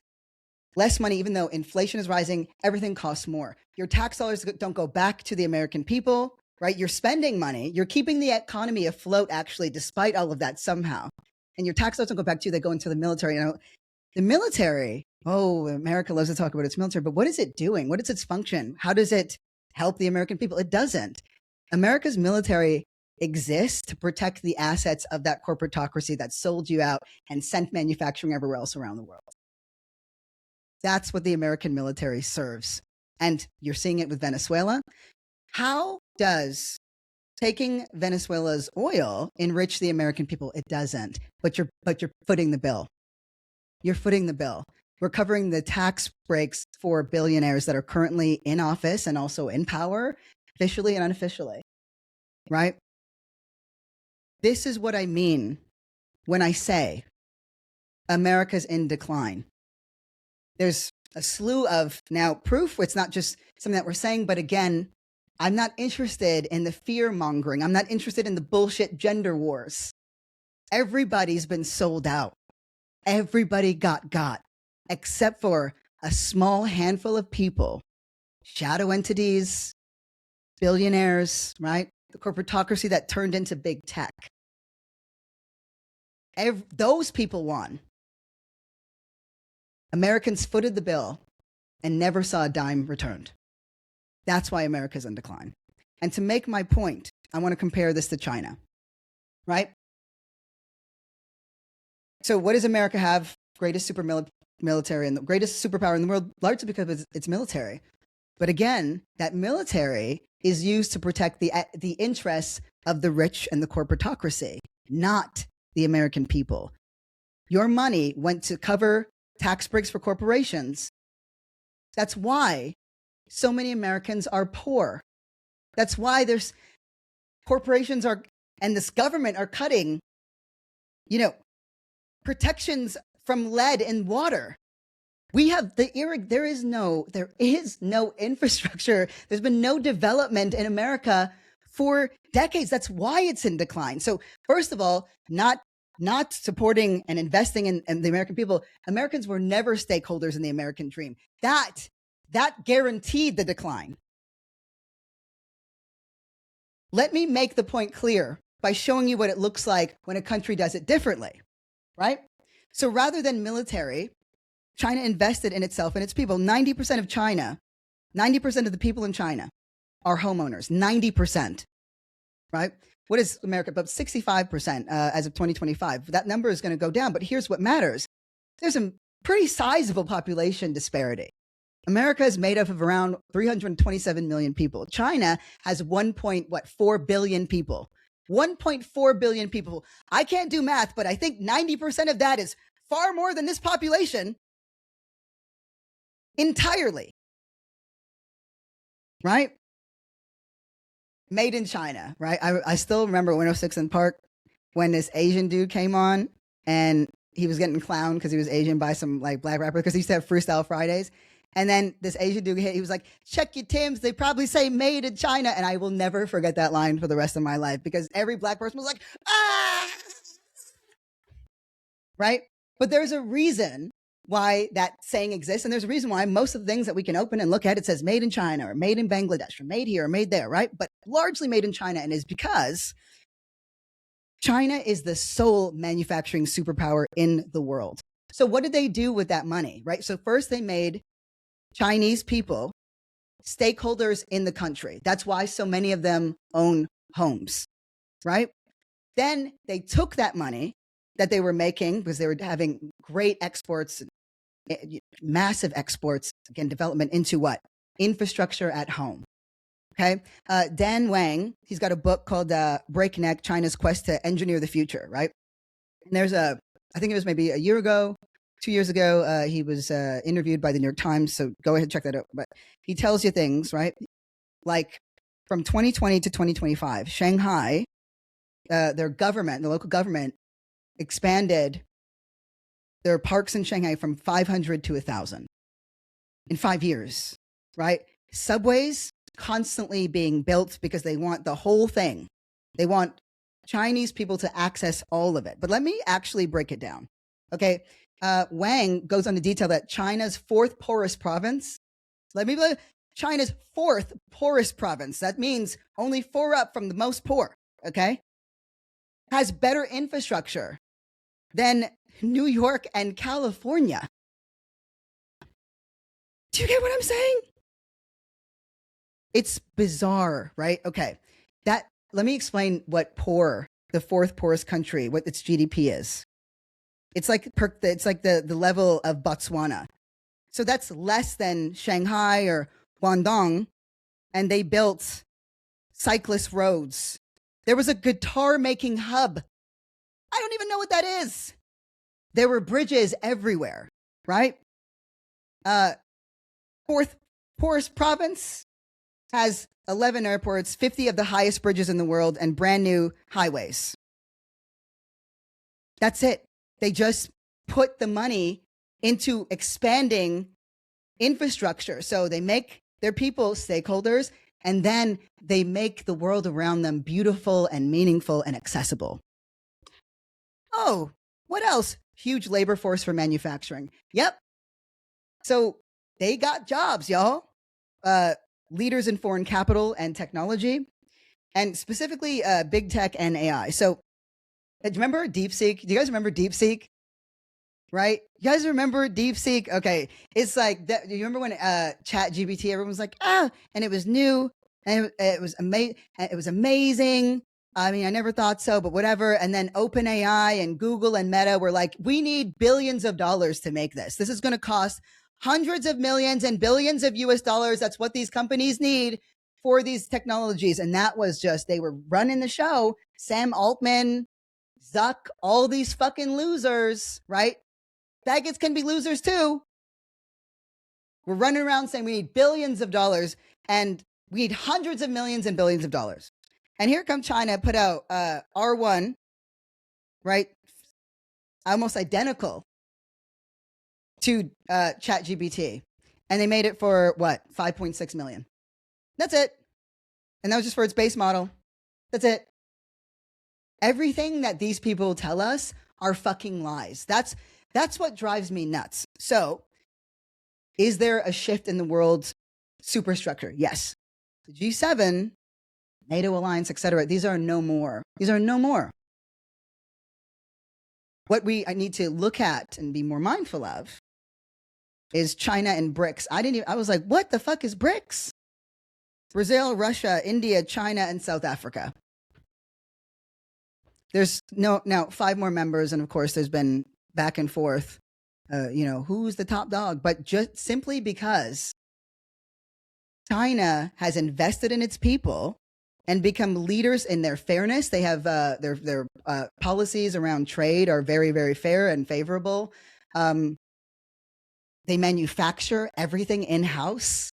less money, even though inflation is rising, everything costs more. Your tax dollars don't go back to the American people, right? You're spending money. You're keeping the economy afloat, actually, despite all of that somehow. And your tax dollars don't go back to you. They go into the military. You know, the military, oh, America loves to talk about its military, but what is it doing? What is its function? How does it help the American people? It doesn't. America's military exists to protect the assets of that corporatocracy that sold you out and sent manufacturing everywhere else around the world. That's what the American military serves. And you're seeing it with Venezuela. How does taking Venezuela's oil enrich the American people? It doesn't. But you're footing the bill. You're footing the bill. We're covering the tax breaks for billionaires that are currently in office and also in power, officially and unofficially. Right? This is what I mean when I say America's in decline. There's a slew of now proof. It's not just something that we're saying, but again, I'm not interested in the fear mongering. I'm not interested in the bullshit gender wars. Everybody's been sold out. Everybody got, except for a small handful of people, shadow entities, billionaires, right? The corporatocracy that turned into big tech. Those people won. Americans footed the bill and never saw a dime returned. That's why America's in decline. And to make my point, I want to compare this to China, right? So what does America have? Greatest military and the greatest superpower in the world, largely because of its military. But again, that military is used to protect the interests of the rich and the corporatocracy, not the American people. Your money went to cover tax breaks for corporations. That's why so many Americans are poor. That's why there's corporations and this government are cutting, protections from lead in water. We have there is no infrastructure. There's been no development in America for decades. That's why it's in decline. So first of all, not supporting and investing in the American people. Americans were never stakeholders in the American dream. That guaranteed the decline. Let me make the point clear by showing you what it looks like when a country does it differently, right? So rather than military, China invested in itself and its people. 90% of China, 90% of the people in China are homeowners. 90%, right? What is America? About 65% as of 2025. That number is going to go down, but here's what matters. There's a pretty sizable population disparity. America is made up of around 327 million people. China has 1.4 billion people. 1.4 billion people. I can't do math, but I think 90% of that is far more than this population entirely. Right? Made in China, right? I still remember 106 in Park when this Asian dude came on and he was getting clowned because he was Asian by some like black rapper because he used to have Freestyle Fridays. And then this Asian dude, he was like, check your Timbs. They probably say made in China. And I will never forget that line for the rest of my life because every black person was like, ah, right? But there's a reason why that saying exists. And there's a reason why most of the things that we can open and look at, it says made in China or made in Bangladesh or made here or made there, right? But largely made in China. And is because China is the sole manufacturing superpower in the world. So what did they do with that money, right? So first they made Chinese people stakeholders in the country. That's why so many of them own homes, right? Then they took that money that they were making because they were having great exports, massive exports, again, development into what? Infrastructure at home. Okay. Dan Wang, he's got a book called Breakneck, China's Quest to Engineer the Future, right? And there's I think it was maybe a year ago, 2 years ago, he was interviewed by the New York Times. So go ahead and check that out. But he tells you things, right? Like from 2020 to 2025, Shanghai, their government, the local government, expanded their parks in Shanghai from 500 to 1,000 in 5 years, right? Subways constantly being built because they want the whole thing. They want Chinese people to access all of it. But let me actually break it down. Okay. Wang goes on to detail that China's fourth poorest province, China's fourth poorest province, that means only 4 up from the most poor, okay, has better infrastructure than New York and California. Do you get what I'm saying? It's bizarre, right? Okay. Let me explain what poor, the fourth poorest country, what its GDP is. It's like the level of Botswana. So that's less than Shanghai or Guangdong, and they built cyclist roads. There was a guitar making hub. I don't even know what that is. There were bridges everywhere, right? Fourth poorest province has 11 airports, 50 of the highest bridges in the world, and brand new highways. That's it. They just put the money into expanding infrastructure. So they make their people stakeholders, and then they make the world around them beautiful and meaningful and accessible. Oh, what else? Huge labor force for manufacturing. Yep. So they got jobs, y'all. Leaders in foreign capital and technology, and specifically big tech and AI. So do you remember DeepSeek? Do you guys remember DeepSeek? Right? You guys remember DeepSeek? Okay. It's like, do you remember when ChatGPT, everyone was like, and it was new, and it was amazing. It was amazing. I mean, I never thought so, but whatever. And then OpenAI and Google and Meta were like, we need billions of dollars to make this. This is going to cost hundreds of millions and billions of US dollars. That's what these companies need for these technologies. And that was just, they were running the show. Sam Altman, Zuck, all these fucking losers, right? Faggots can be losers too. We're running around saying we need billions of dollars, and we need hundreds of millions and billions of dollars. And here comes China, put out R1, right? Almost identical to ChatGPT. And they made it for what? 5.6 million. That's it. And that was just for its base model. That's it. Everything that these people tell us are fucking lies. That's what drives me nuts. So, is there a shift in the world's superstructure? Yes. The G7, NATO alliance, etc. These are no more. These are no more. What I need to look at and be more mindful of is China and BRICS. I was like, what the fuck is BRICS? Brazil, Russia, India, China, and South Africa. There's now 5 more members, and of course there's been back and forth, who's the top dog, but just simply because China has invested in its people and become leaders in their fairness. They have their policies around trade are very, very fair and favorable. They manufacture everything in-house.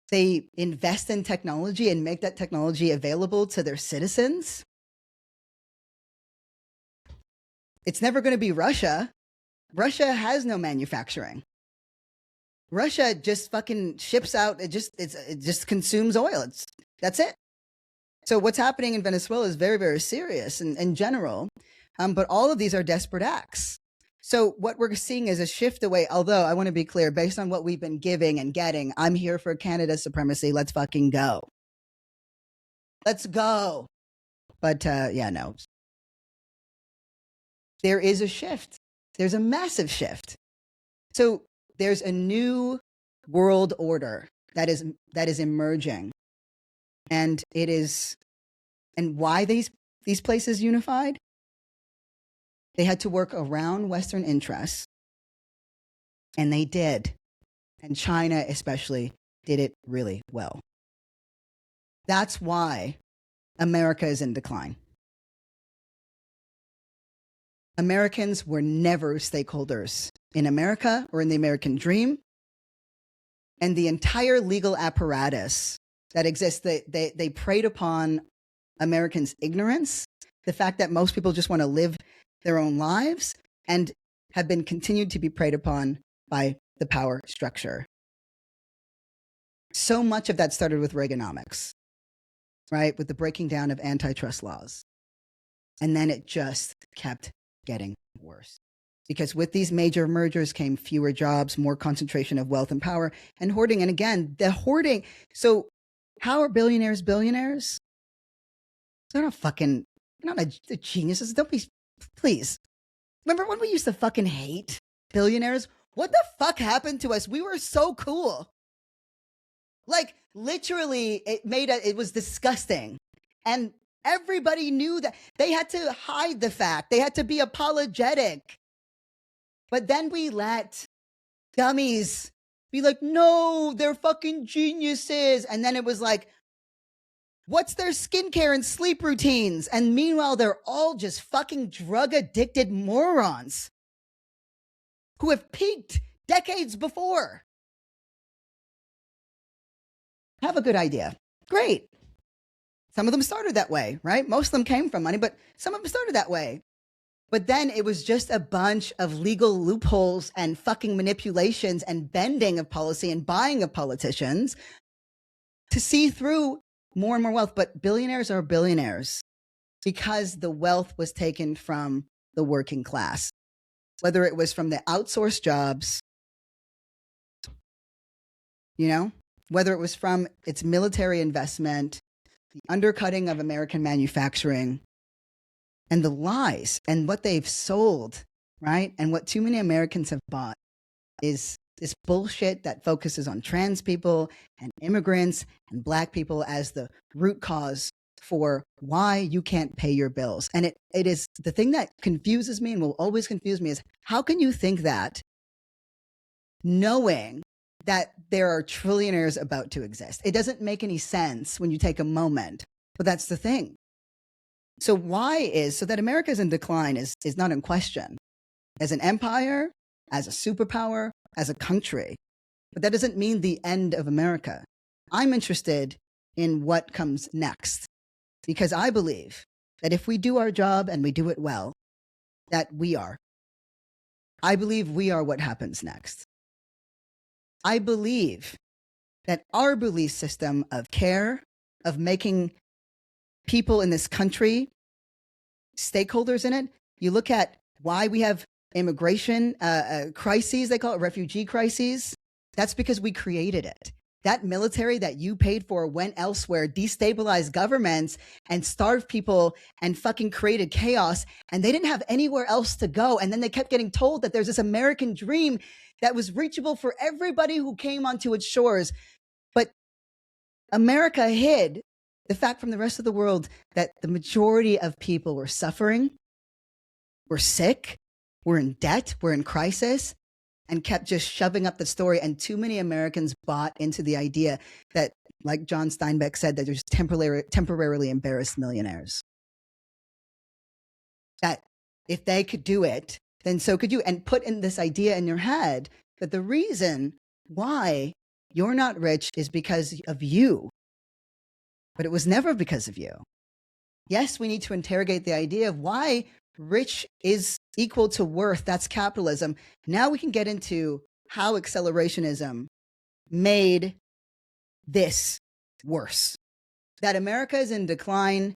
They invest in technology and make that technology available to their citizens. It's never going to be Russia. Russia has no manufacturing. Russia just fucking ships out. It just consumes oil. That's it. So what's happening in Venezuela is very, very serious in general. But all of these are desperate acts. So what we're seeing is a shift away. Although I want to be clear, based on what we've been giving and getting, I'm here for Canada's supremacy. Let's fucking go. Let's go. But no. There is a shift. There's a massive shift. So there's a new world order that is emerging. And it is, and why these places unified? They had to work around Western interests. And they did. And China especially did it really well. That's why America is in decline. Americans were never stakeholders in America or in the American dream. And the entire legal apparatus that exists, they preyed upon Americans' ignorance, the fact that most people just want to live their own lives, and have been continued to be preyed upon by the power structure. So much of that started with Reaganomics, right? With the breaking down of antitrust laws. And then it just kept getting worse. because with these major mergers came fewer jobs, more concentration of wealth and power, and hoarding. And again, the hoarding. So how are billionaires billionaires? They're not fucking, they're not a geniuses. Don't be, please. Remember when we used to fucking hate billionaires? What the fuck happened to us? We were so cool. Like, literally, it was disgusting. And everybody knew that. They had to hide the fact. They had to be apologetic. But then we let dummies be like, no, they're fucking geniuses. And then it was like, what's their skincare and sleep routines? And meanwhile, they're all just fucking drug addicted morons who have peaked decades before. Have a good idea. Great. Some of them started that way, right? Most of them came from money, but some of them started that way. But then it was just a bunch of legal loopholes and fucking manipulations and bending of policy and buying of politicians to see through more and more wealth. But billionaires are billionaires because the wealth was taken from the working class, whether it was from the outsourced jobs, you know, whether it was from its military investment, the undercutting of American manufacturing, and the lies and what they've sold, right? And what too many Americans have bought is this bullshit that focuses on trans people and immigrants and Black people as the root cause for why you can't pay your bills. And it is the thing that confuses me and will always confuse me is how can you think that knowing that there are trillionaires about to exist? It doesn't make any sense when you take a moment, but that's the thing. So so that America is in decline is not in question as an empire, as a superpower, as a country. But that doesn't mean the end of America. I'm interested in what comes next because I believe that if we do our job and we do it well, that we are. I believe we are what happens next. I believe that our belief system of care, of making people in this country stakeholders in it, you look at why we have immigration crises, they call it refugee crises. That's because we created it. That military that you paid for went elsewhere, destabilized governments and starved people and fucking created chaos. And they didn't have anywhere else to go. And then they kept getting told that there's this American dream that was reachable for everybody who came onto its shores. But America hid the fact from the rest of the world that the majority of people were suffering, were sick, were in debt, were in crisis, and kept just shoving up the story. And too many Americans bought into the idea that, like John Steinbeck said, that there's temporarily embarrassed millionaires. That if they could do it, then so could you. And put in this idea in your head that the reason why you're not rich is because of you. But it was never because of you. Yes, we need to interrogate the idea of why rich is equal to worth. That's capitalism. Now we can get into how accelerationism made this worse. That America is in decline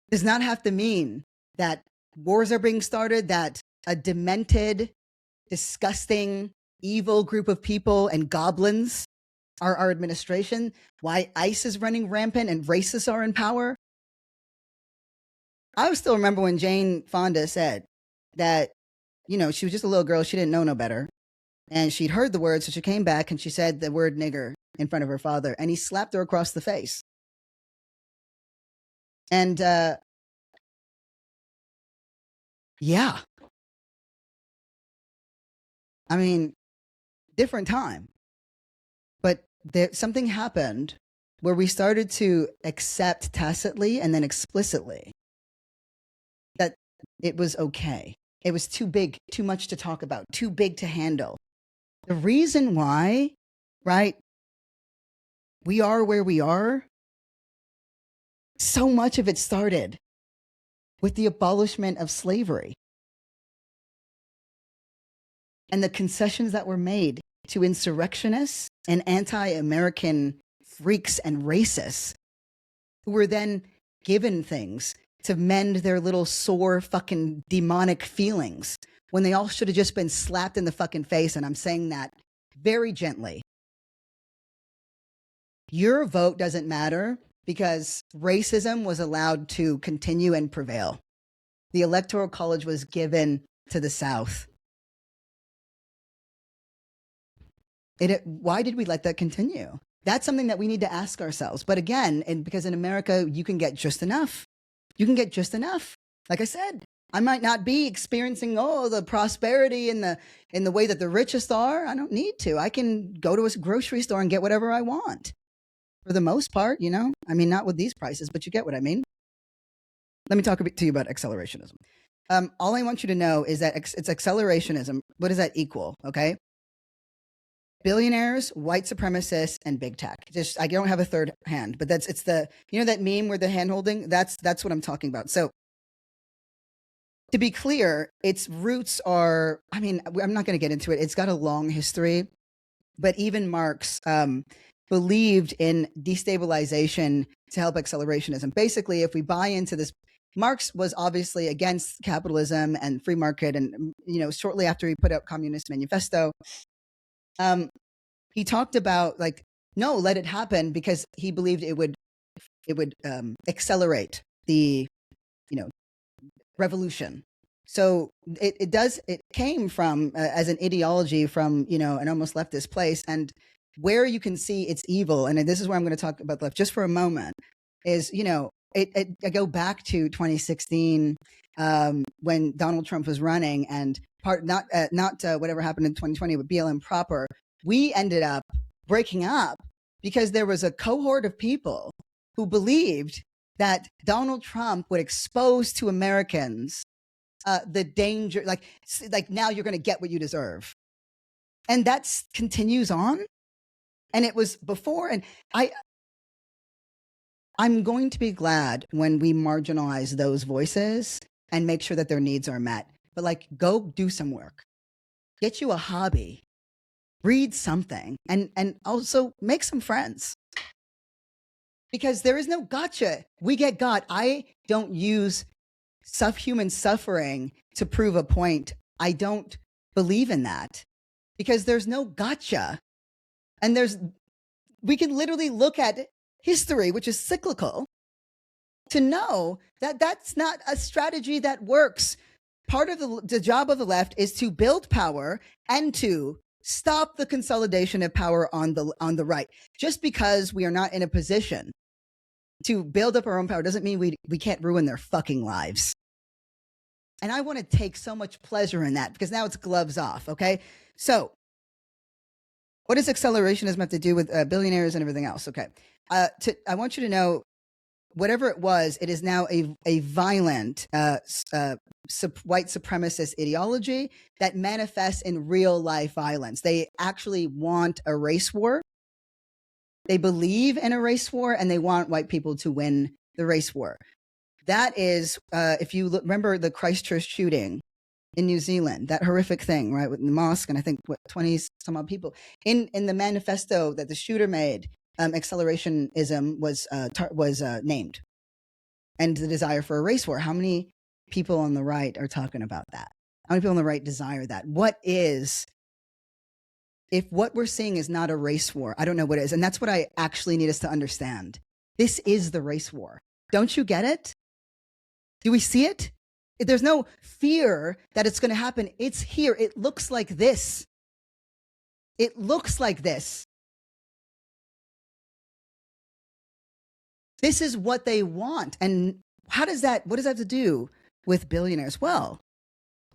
does not have to mean that wars are being started, that a demented, disgusting, evil group of people and goblins are our administration, why ICE is running rampant and racists are in power. I still remember when Jane Fonda said that, you know, she was just a little girl. She didn't know no better. And she'd heard the word. So she came back and she said the word nigger in front of her father. And he slapped her across the face. And yeah. I mean, different time. But something happened where we started to accept tacitly and then explicitly that it was okay. It was too big, too much to talk about, too big to handle. The reason why, right, we are where we are, so much of it started with the abolishment of slavery and the concessions that were made to insurrectionists and anti-American freaks and racists who were then given things to mend their little sore fucking demonic feelings, when they all should have just been slapped in the fucking face. And I'm saying that very gently. Your vote doesn't matter because racism was allowed to continue and prevail. The Electoral College was given to the South. Why did we let that continue? That's something that we need to ask ourselves. But again, because in America, you can get just enough. You can get just enough. Like I said, I might not be experiencing the prosperity in the way that the richest are. I don't need to. I can go to a grocery store and get whatever I want. For the most part, you know, I mean, not with these prices, but you get what I mean. Let me talk to you about accelerationism. All I want you to know is that it's accelerationism. What does that equal? Okay. Billionaires, white supremacists, and big tech. I don't have a third hand, but it's the, you know, that meme where the hand holding, that's what I'm talking about. So to be clear, its roots are, I mean, I'm not going to get into it. It's got a long history, but even Marx believed in destabilization to help accelerationism. Basically, if we buy into this, Marx was obviously against capitalism and free market. And, you know, shortly after he put out Communist Manifesto, he talked about like, no, let it happen, because he believed it would accelerate the, you know, revolution. So it came from as an ideology from, you know, an almost leftist place. And where you can see its evil, and this is where I'm going to talk about the left just for a moment, is, you know, I go back to 2016 when Donald Trump was running, and not whatever happened in 2020 with BLM proper, we ended up breaking up because there was a cohort of people who believed that Donald Trump would expose to Americans the danger, like now you're going to get what you deserve. And that continues on. And it was before, and I'm going to be glad when we marginalize those voices and make sure that their needs are met. But like, go do some work, get you a hobby, read something, and also make some friends. Because there is no gotcha. We get got. I don't use human suffering to prove a point. I don't believe in that, because there's no gotcha. And we can literally look at history, which is cyclical, to know that that's not a strategy that works. Part of the job of the left is to build power and to stop the consolidation of power on the right. Just because we are not in a position to build up our own power doesn't mean we can't ruin their fucking lives. And I want to take so much pleasure in that, because now it's gloves off. Okay. So what does accelerationism have to do with billionaires and everything else? Okay. I want you to know, whatever it was, it is now a violent white supremacist ideology that manifests in real life violence. They actually want a race war. They believe in a race war, and they want white people to win the race war. That is, if you remember the Christchurch shooting in New Zealand, that horrific thing, right, with the mosque, and I think 20 some odd people in the manifesto that the shooter made, accelerationism was named, and the desire for a race war. How many people on the right are talking about that? How many people on the right desire that? If what we're seeing is not a race war, I don't know what is. And that's what I actually need us to understand. This is the race war. Don't you get it? Do we see it? There's no fear that it's going to happen. It's here. It looks like this. It looks like this. This is what they want. And what does that have to do with billionaires? Well,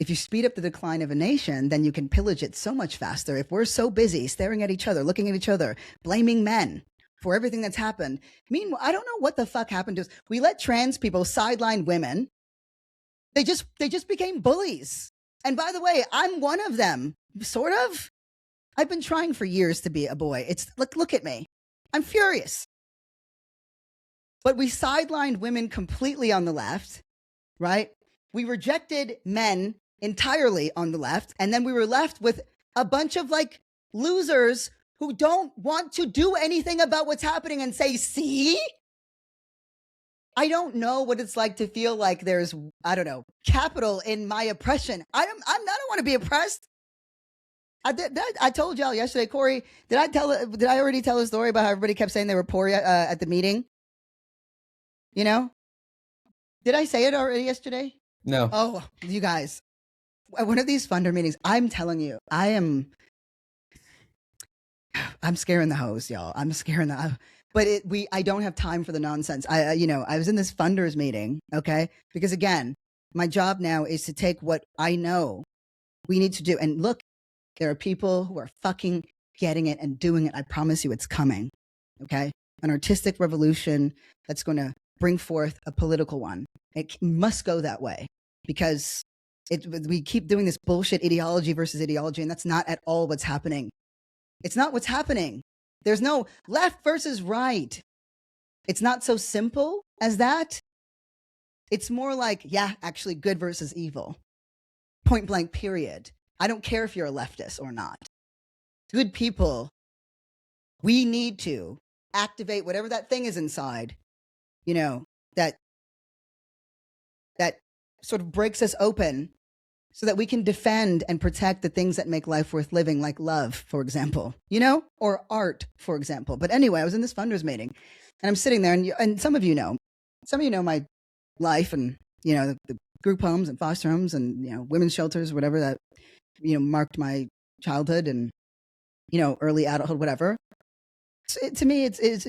if you speed up the decline of a nation, then you can pillage it so much faster. If we're so busy staring at each other, looking at each other, blaming men for everything that's happened. Meanwhile, I don't know what the fuck happened to us. We let trans people sideline women. They just became bullies. And by the way, I'm one of them, sort of. I've been trying for years to be a boy. It's look at me. I'm furious. But we sidelined women completely on the left, right? We rejected men entirely on the left. And then we were left with a bunch of like losers who don't want to do anything about what's happening and say, see, I don't know what it's like to feel like there's, I don't know, capital in my oppression. I don't want to be oppressed. I told y'all yesterday, Corey, did I already tell a story about how everybody kept saying they were poor at the meeting? You know? Did I say it already yesterday? No. Oh, you guys. At one of these funder meetings, I'm telling you, I'm scaring the hose, y'all. I'm scaring the but I don't have time for the nonsense. I was in this funders meeting, okay? Because again, my job now is to take what I know we need to do. And look, there are people who are fucking getting it and doing it. I promise you it's coming, okay? An artistic revolution that's going to bring forth a political one. It must go that way because we keep doing this bullshit ideology versus ideology, and that's not at all what's happening. It's not what's happening. There's no left versus right. It's not so simple as that. It's more like, yeah, actually good versus evil. Point blank, period. I don't care if you're a leftist or not. Good people, we need to activate whatever that thing is inside, that sort of breaks us open so that we can defend and protect the things that make life worth living, like love, for example, or art, for example. But anyway, I was in this funders meeting and I'm sitting there and some of you know my life and, the group homes and foster homes and, women's shelters, whatever that, marked my childhood and, early adulthood, whatever. So to me, it's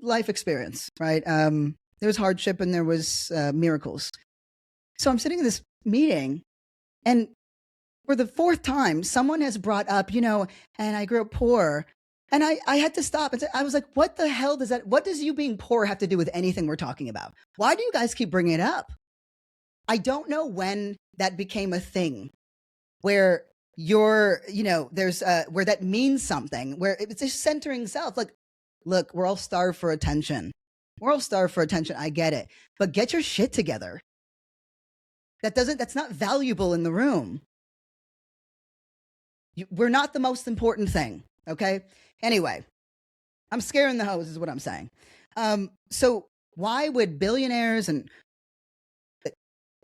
life experience, right? There was hardship and there was miracles. So I'm sitting in this meeting and for the fourth time, someone has brought up, and I grew up poor. And I had to stop and say, I was like, what the hell what does you being poor have to do with anything we're talking about? Why do you guys keep bringing it up? I don't know when that became a thing where there's where that means something, where it's just centering self. Like, look, we're all starved for attention. I get it. But get your shit together. That's not valuable in the room. We're not the most important thing, okay? Anyway, I'm scaring the hose is what I'm saying. So why would billionaires and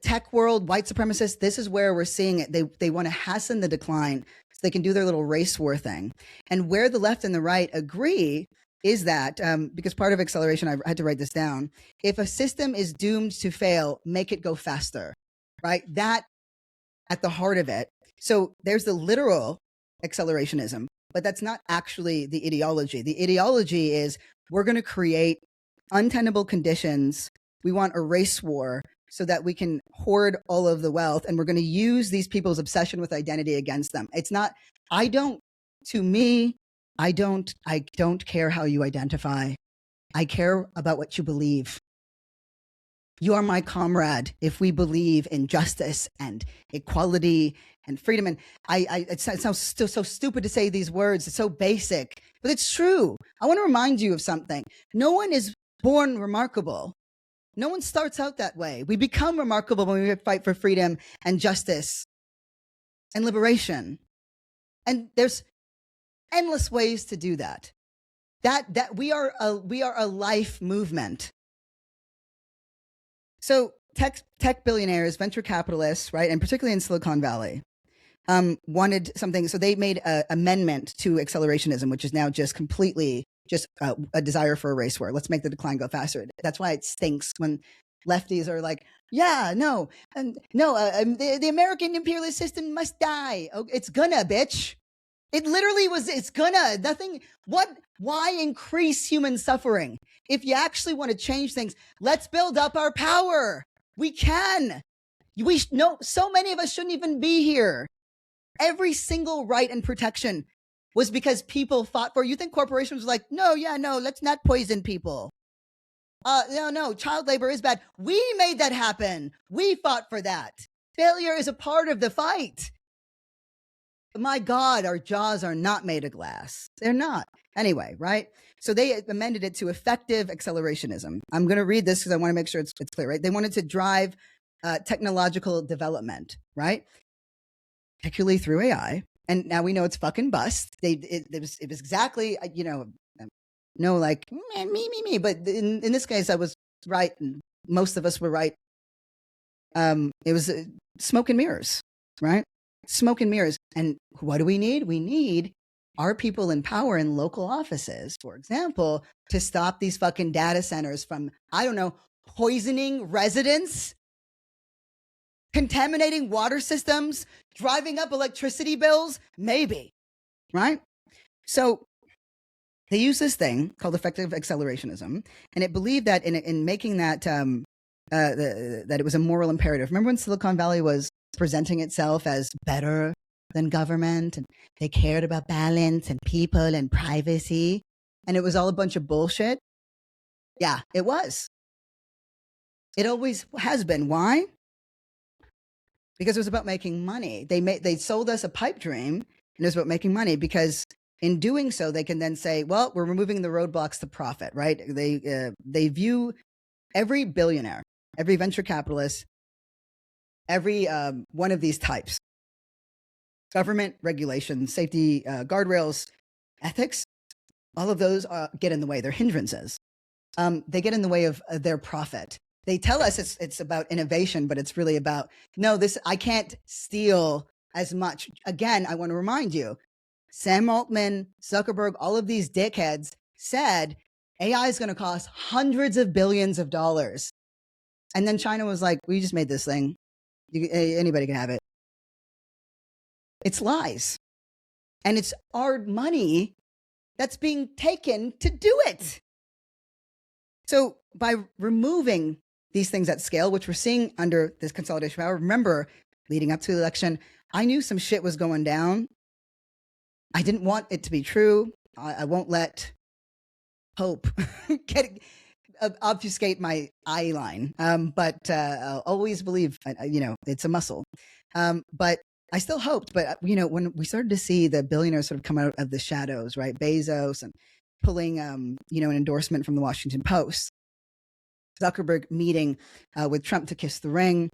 tech world, white supremacists, this is where we're seeing it. They want to hasten the decline so they can do their little race war thing. And where the left and the right agree is that, because part of acceleration, I had to write this down, if a system is doomed to fail, make it go faster, right? That at the heart of it. So there's the literal accelerationism, but that's not actually the ideology. The ideology is we're going to create untenable conditions. We want a race war so that we can hoard all of the wealth, and we're going to use these people's obsession with identity against them. It's not, I don't care how you identify. I care about what you believe. You are my comrade if we believe in justice and equality and freedom. And it sounds still so stupid to say these words. It's so basic, but it's true. I want to remind you of something. No one is born remarkable. No one starts out that way. We become remarkable when we fight for freedom and justice and liberation. And there's endless ways to do that. That we are a life movement. So tech billionaires, venture capitalists, right, and particularly in Silicon Valley, wanted something. So they made an amendment to accelerationism, which is now just completely a desire for a race war. Let's make the decline go faster. That's why it stinks when lefties are like, yeah, no, the American imperialist system must die. Oh, it's gonna, bitch. It literally was, it's gonna, nothing, why increase human suffering? If you actually want to change things, let's build up our power. We can. So many of us shouldn't even be here. Every single right and protection was because people fought for. You think corporations were like, no, let's not poison people. No, child labor is bad. We made that happen. We fought for that. Failure is a part of the fight. My God, our jaws are not made of glass. They're not. Anyway, right? So they amended it to effective accelerationism. I'm going to read this because I want to make sure it's clear, right? They wanted to drive technological development, right? Particularly through AI. And now we know it's fucking bust. It was exactly, no, like, me. But in this case, I was right. And most of us were right. It was smoke and mirrors, right? Smoke and mirrors. And what do we need? We need our people in power in local offices, for example, to stop these fucking data centers from, I don't know, poisoning residents, contaminating water systems, driving up electricity bills, maybe, right? So they use this thing called effective accelerationism, and it believed that in making that that it was a moral imperative. Remember when Silicon Valley was presenting itself as better than government, and they cared about balance and people and privacy, and it was all a bunch of bullshit? Yeah, it was. It always has been. Why? Because it was about making money. They sold us a pipe dream, and it was about making money, because in doing so, they can then say, well, we're removing the roadblocks to profit, right? They view every billionaire, every venture capitalist, every one of these types, government, regulation, safety, guardrails, ethics, all of those get in the way. They're hindrances. They get in the way of their profit. They tell us it's about innovation, but it's really about, no, I can't steal as much. Again, I want to remind you, Sam Altman, Zuckerberg, all of these dickheads said AI is going to cost hundreds of billions of dollars. And then China was like, we just made this thing. Anybody can have it. It's lies. And it's our money that's being taken to do it. So by removing these things at scale, which we're seeing under this consolidation power, remember, leading up to the election, I knew some shit was going down. I didn't want it to be true. I won't let hope obfuscate my eye line. But I'll always believe, it's a muscle. But I still hoped. But, when we started to see the billionaires sort of come out of the shadows, right? Bezos and pulling, an endorsement from the Washington Post. Zuckerberg meeting with Trump to kiss the ring.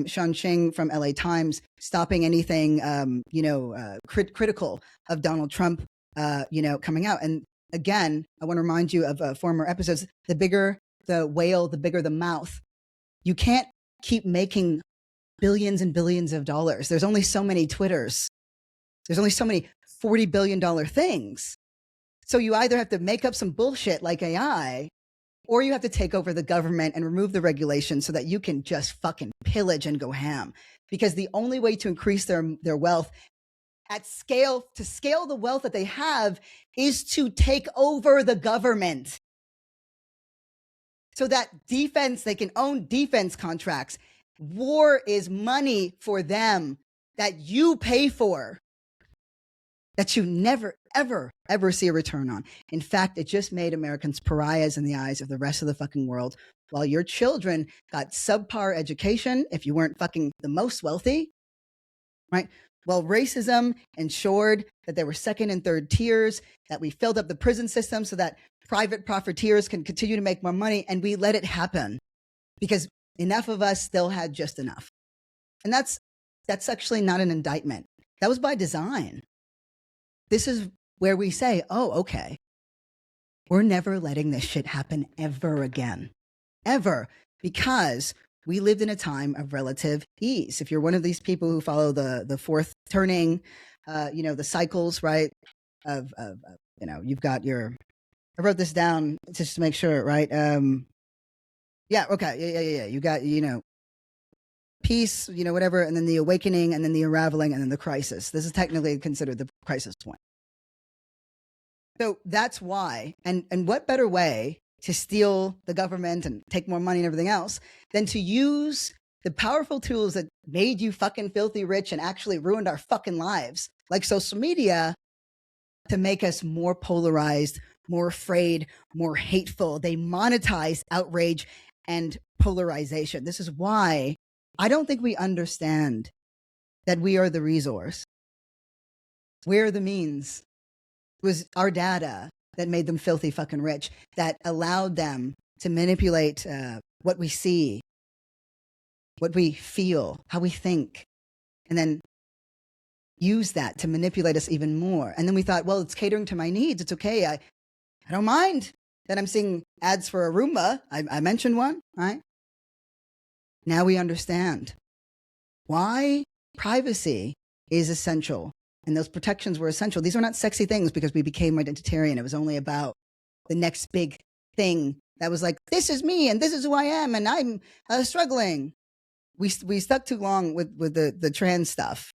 Sean Ching from LA Times stopping anything, critical of Donald Trump, coming out. And again, I want to remind you of former episodes. The bigger the whale, the bigger the mouth. You can't keep making billions and billions of dollars. There's only so many Twitters. There's only so many $40 billion things. So you either have to make up some bullshit like AI, or you have to take over the government and remove the regulations so that you can just fucking pillage and go ham. Because the only way to increase their wealth at scale, to scale the wealth that they have, is to take over the government. So that defense, they can own defense contracts. War is money for them that you pay for, that you never, ever, ever see a return on. In fact, it just made Americans pariahs in the eyes of the rest of the fucking world, while your children got subpar education if you weren't fucking the most wealthy, right? Well, racism ensured that there were second and third tiers, that we filled up the prison system so that private profiteers can continue to make more money, and we let it happen because enough of us still had just enough. And that's actually not an indictment. That was by design. This is where we say, oh, okay, we're never letting this shit happen ever again. Ever. Because we lived in a time of relative ease. If you're one of these people who follow the fourth turning, the cycles, right? You've got I wrote this down just to make sure, right? Yeah. You got, peace, whatever, and then the awakening, and then the unraveling, and then the crisis. This is technically considered the crisis point. So that's why, and what better way to steal the government and take more money and everything else than to use the powerful tools that made you fucking filthy rich and actually ruined our fucking lives, like social media, to make us more polarized, more afraid, more hateful. They monetize outrage and polarization. This is why I don't think we understand that we are the resource. We're the means. It was our data that made them filthy fucking rich, that allowed them to manipulate what we see, what we feel, how we think, and then use that to manipulate us even more. And then we thought, well, it's catering to my needs. It's okay. I don't mind that I'm seeing ads for a Roomba. I mentioned one, right? Now we understand why privacy is essential and those protections were essential. These are not sexy things because we became identitarian. It was only about the next big thing that was like, this is me and this is who I am and I'm struggling. We stuck too long with the trans stuff.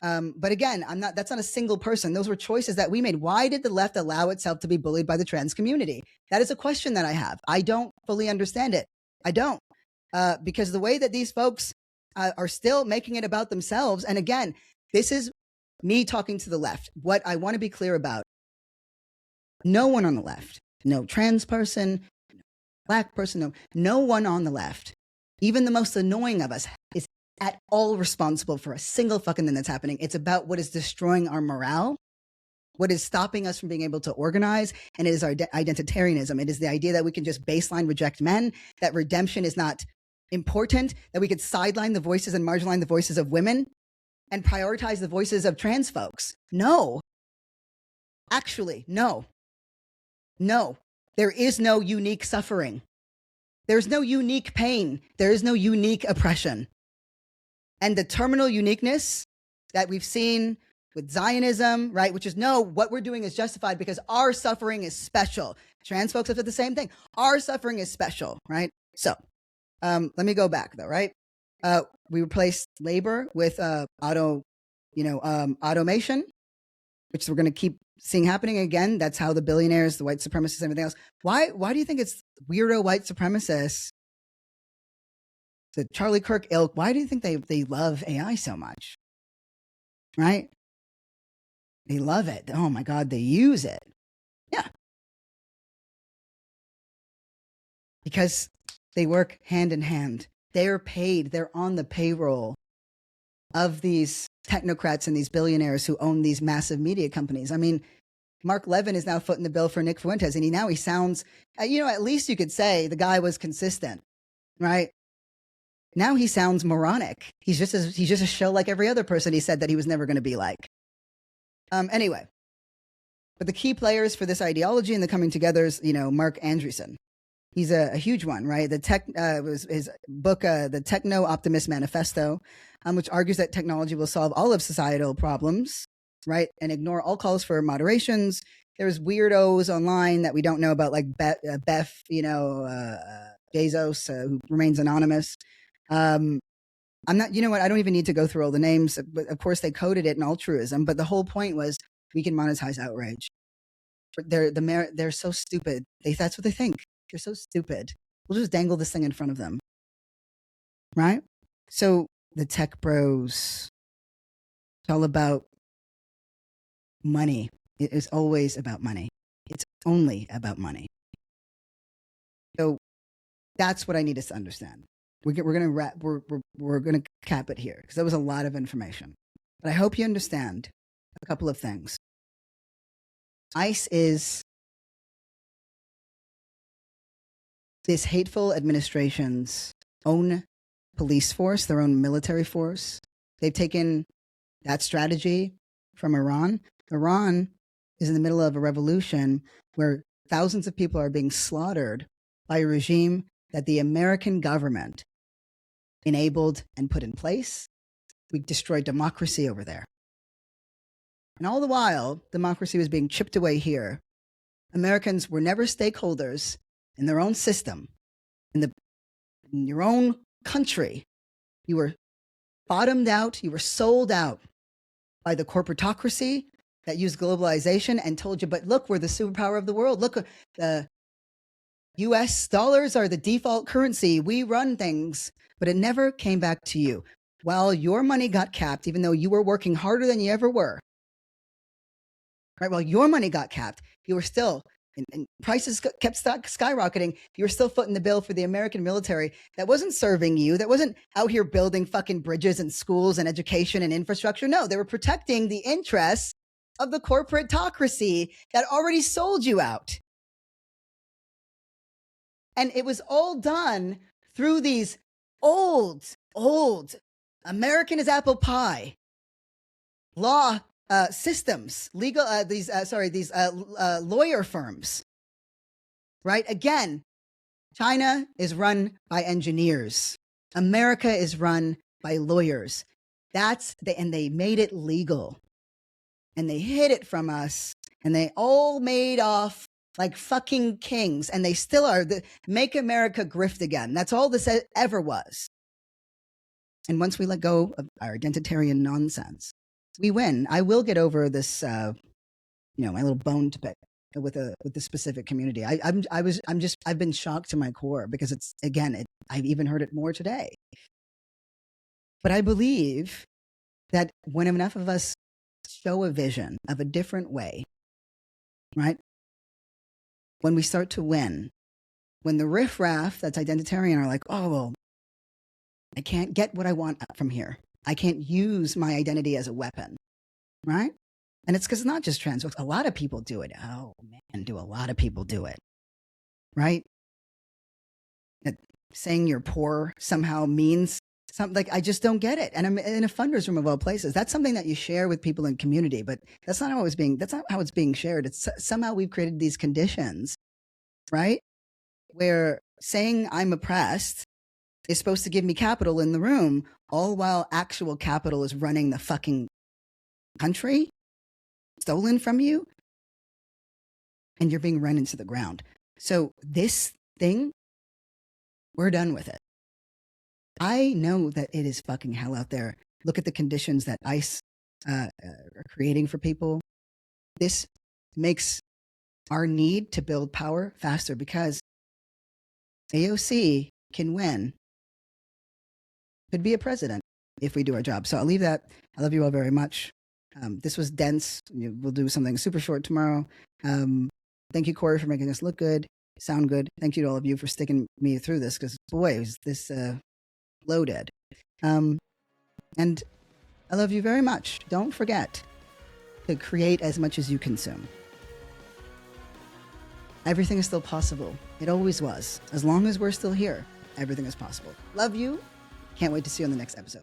But again, that's not a single person. Those were choices that we made. Why did the left allow itself to be bullied by the trans community? That is a question that I have. I don't fully understand it. I don't. Because the way that these folks are still making it about themselves. And again, this is me talking to the left. What I want to be clear about, no one on the left, no trans person, Black person, no one on the left, even the most annoying of us, is at all responsible for a single fucking thing that's happening. It's about what is destroying our morale, what is stopping us from being able to organize, and it is our identitarianism. It is the idea that we can just baseline reject men, that redemption is not important, that we could sideline the voices and marginalize the voices of women and prioritize the voices of trans folks. No. Actually, no. No. There is no unique suffering. There's no unique pain. There is no unique oppression. And the terminal uniqueness that we've seen with Zionism, right, which is no, what we're doing is justified because our suffering is special. Trans folks have said the same thing. Our suffering is special, right? So let me go back though, right? We replaced labor with automation, which we're going to keep seeing happening again. That's how the billionaires, the white supremacists, everything else. Why do you think it's weirdo white supremacists, the Charlie Kirk ilk? Why do you think they love AI so much? Right? They love it. Oh my God, they use it. Yeah. Because they work hand in hand. They're paid. They're on the payroll of these technocrats and these billionaires who own these massive media companies. I mean, Mark Levin is now footing the bill for Nick Fuentes, and he sounds, at least you could say the guy was consistent, right? Now he sounds moronic. He's just a show like every other person he said that he was never going to be like. Anyway, but the key players for this ideology and the coming together is, Mark Andreessen. He's a huge one, right? Was his book, The Techno Optimist Manifesto, which argues that technology will solve all of societal problems, right? And ignore all calls for moderations. There's weirdos online that we don't know about, like Beth, Bezos, who remains anonymous. I'm not, I don't even need to go through all the names, but of course they coded it in altruism. But the whole point was we can monetize outrage. They're so stupid. That's what they think. They're so stupid. We'll just dangle this thing in front of them. Right? So the tech bros, it's all about money. It is always about money. It's only about money. So that's what I need us to understand. We're gonna cap it here because that was a lot of information. But I hope you understand a couple of things. ICE is this hateful administration's own police force, their own military force. They've taken that strategy from Iran. Iran is in the middle of a revolution where thousands of people are being slaughtered by a regime that the American government enabled and put in place. We destroyed democracy over there. And all the while, democracy was being chipped away here. Americans were never stakeholders in their own system, in your own country. You were bottomed out, you were sold out by the corporatocracy that used globalization and told you, but look, we're the superpower of the world. Look, the US dollars are the default currency. We run things, but it never came back to you. While your money got capped, even though you were working harder than you ever were, right? While your money got capped, you were still, and prices kept skyrocketing. You were still footing the bill for the American military that wasn't serving you, that wasn't out here building fucking bridges and schools and education and infrastructure. No, they were protecting the interests of the corporatocracy that already sold you out. And it was all done through these old American as apple pie law systems, legal, these lawyer firms right? Again, China is run by engineers. America is run by lawyers. And they made it legal. And they hid it from us. And they all made off like fucking kings. And they still are. Make America grift again. That's all this ever was. And once we let go of our identitarian nonsense, we win. I will get over this, my little bone to pick with the specific community. I've been shocked to my core because I've even heard it more today. But I believe that when enough of us show a vision of a different way, right? When we start to win, when the riffraff that's identitarian are like, oh, well, I can't get what I want from here. I can't use my identity as a weapon, right? And it's because it's not just trans folks. A lot of people do it. Oh, man, do a lot of people do it, right? That saying you're poor somehow means something. Like, I just don't get it. And I'm in a funders room of all places. That's something that you share with people in community, but that's not how it's being shared. It's somehow we've created these conditions, right? Where saying I'm oppressed is supposed to give me capital in the room, all while actual capital is running the fucking country, stolen from you, and you're being run into the ground. So this thing, we're done with it. I know that it is fucking hell out there. Look at the conditions that ICE are creating for people. This makes our need to build power faster because AOC can win, could be a president if we do our job. So I'll leave that. I love you all very much. This was dense. We'll do something super short tomorrow. Thank you, Corey, for making this look good, sound good. Thank you to all of you for sticking me through this because, boy, was this loaded. And I love you very much. Don't forget to create as much as you consume. Everything is still possible. It always was. As long as we're still here, everything is possible. Love you. Can't wait to see you on the next episode.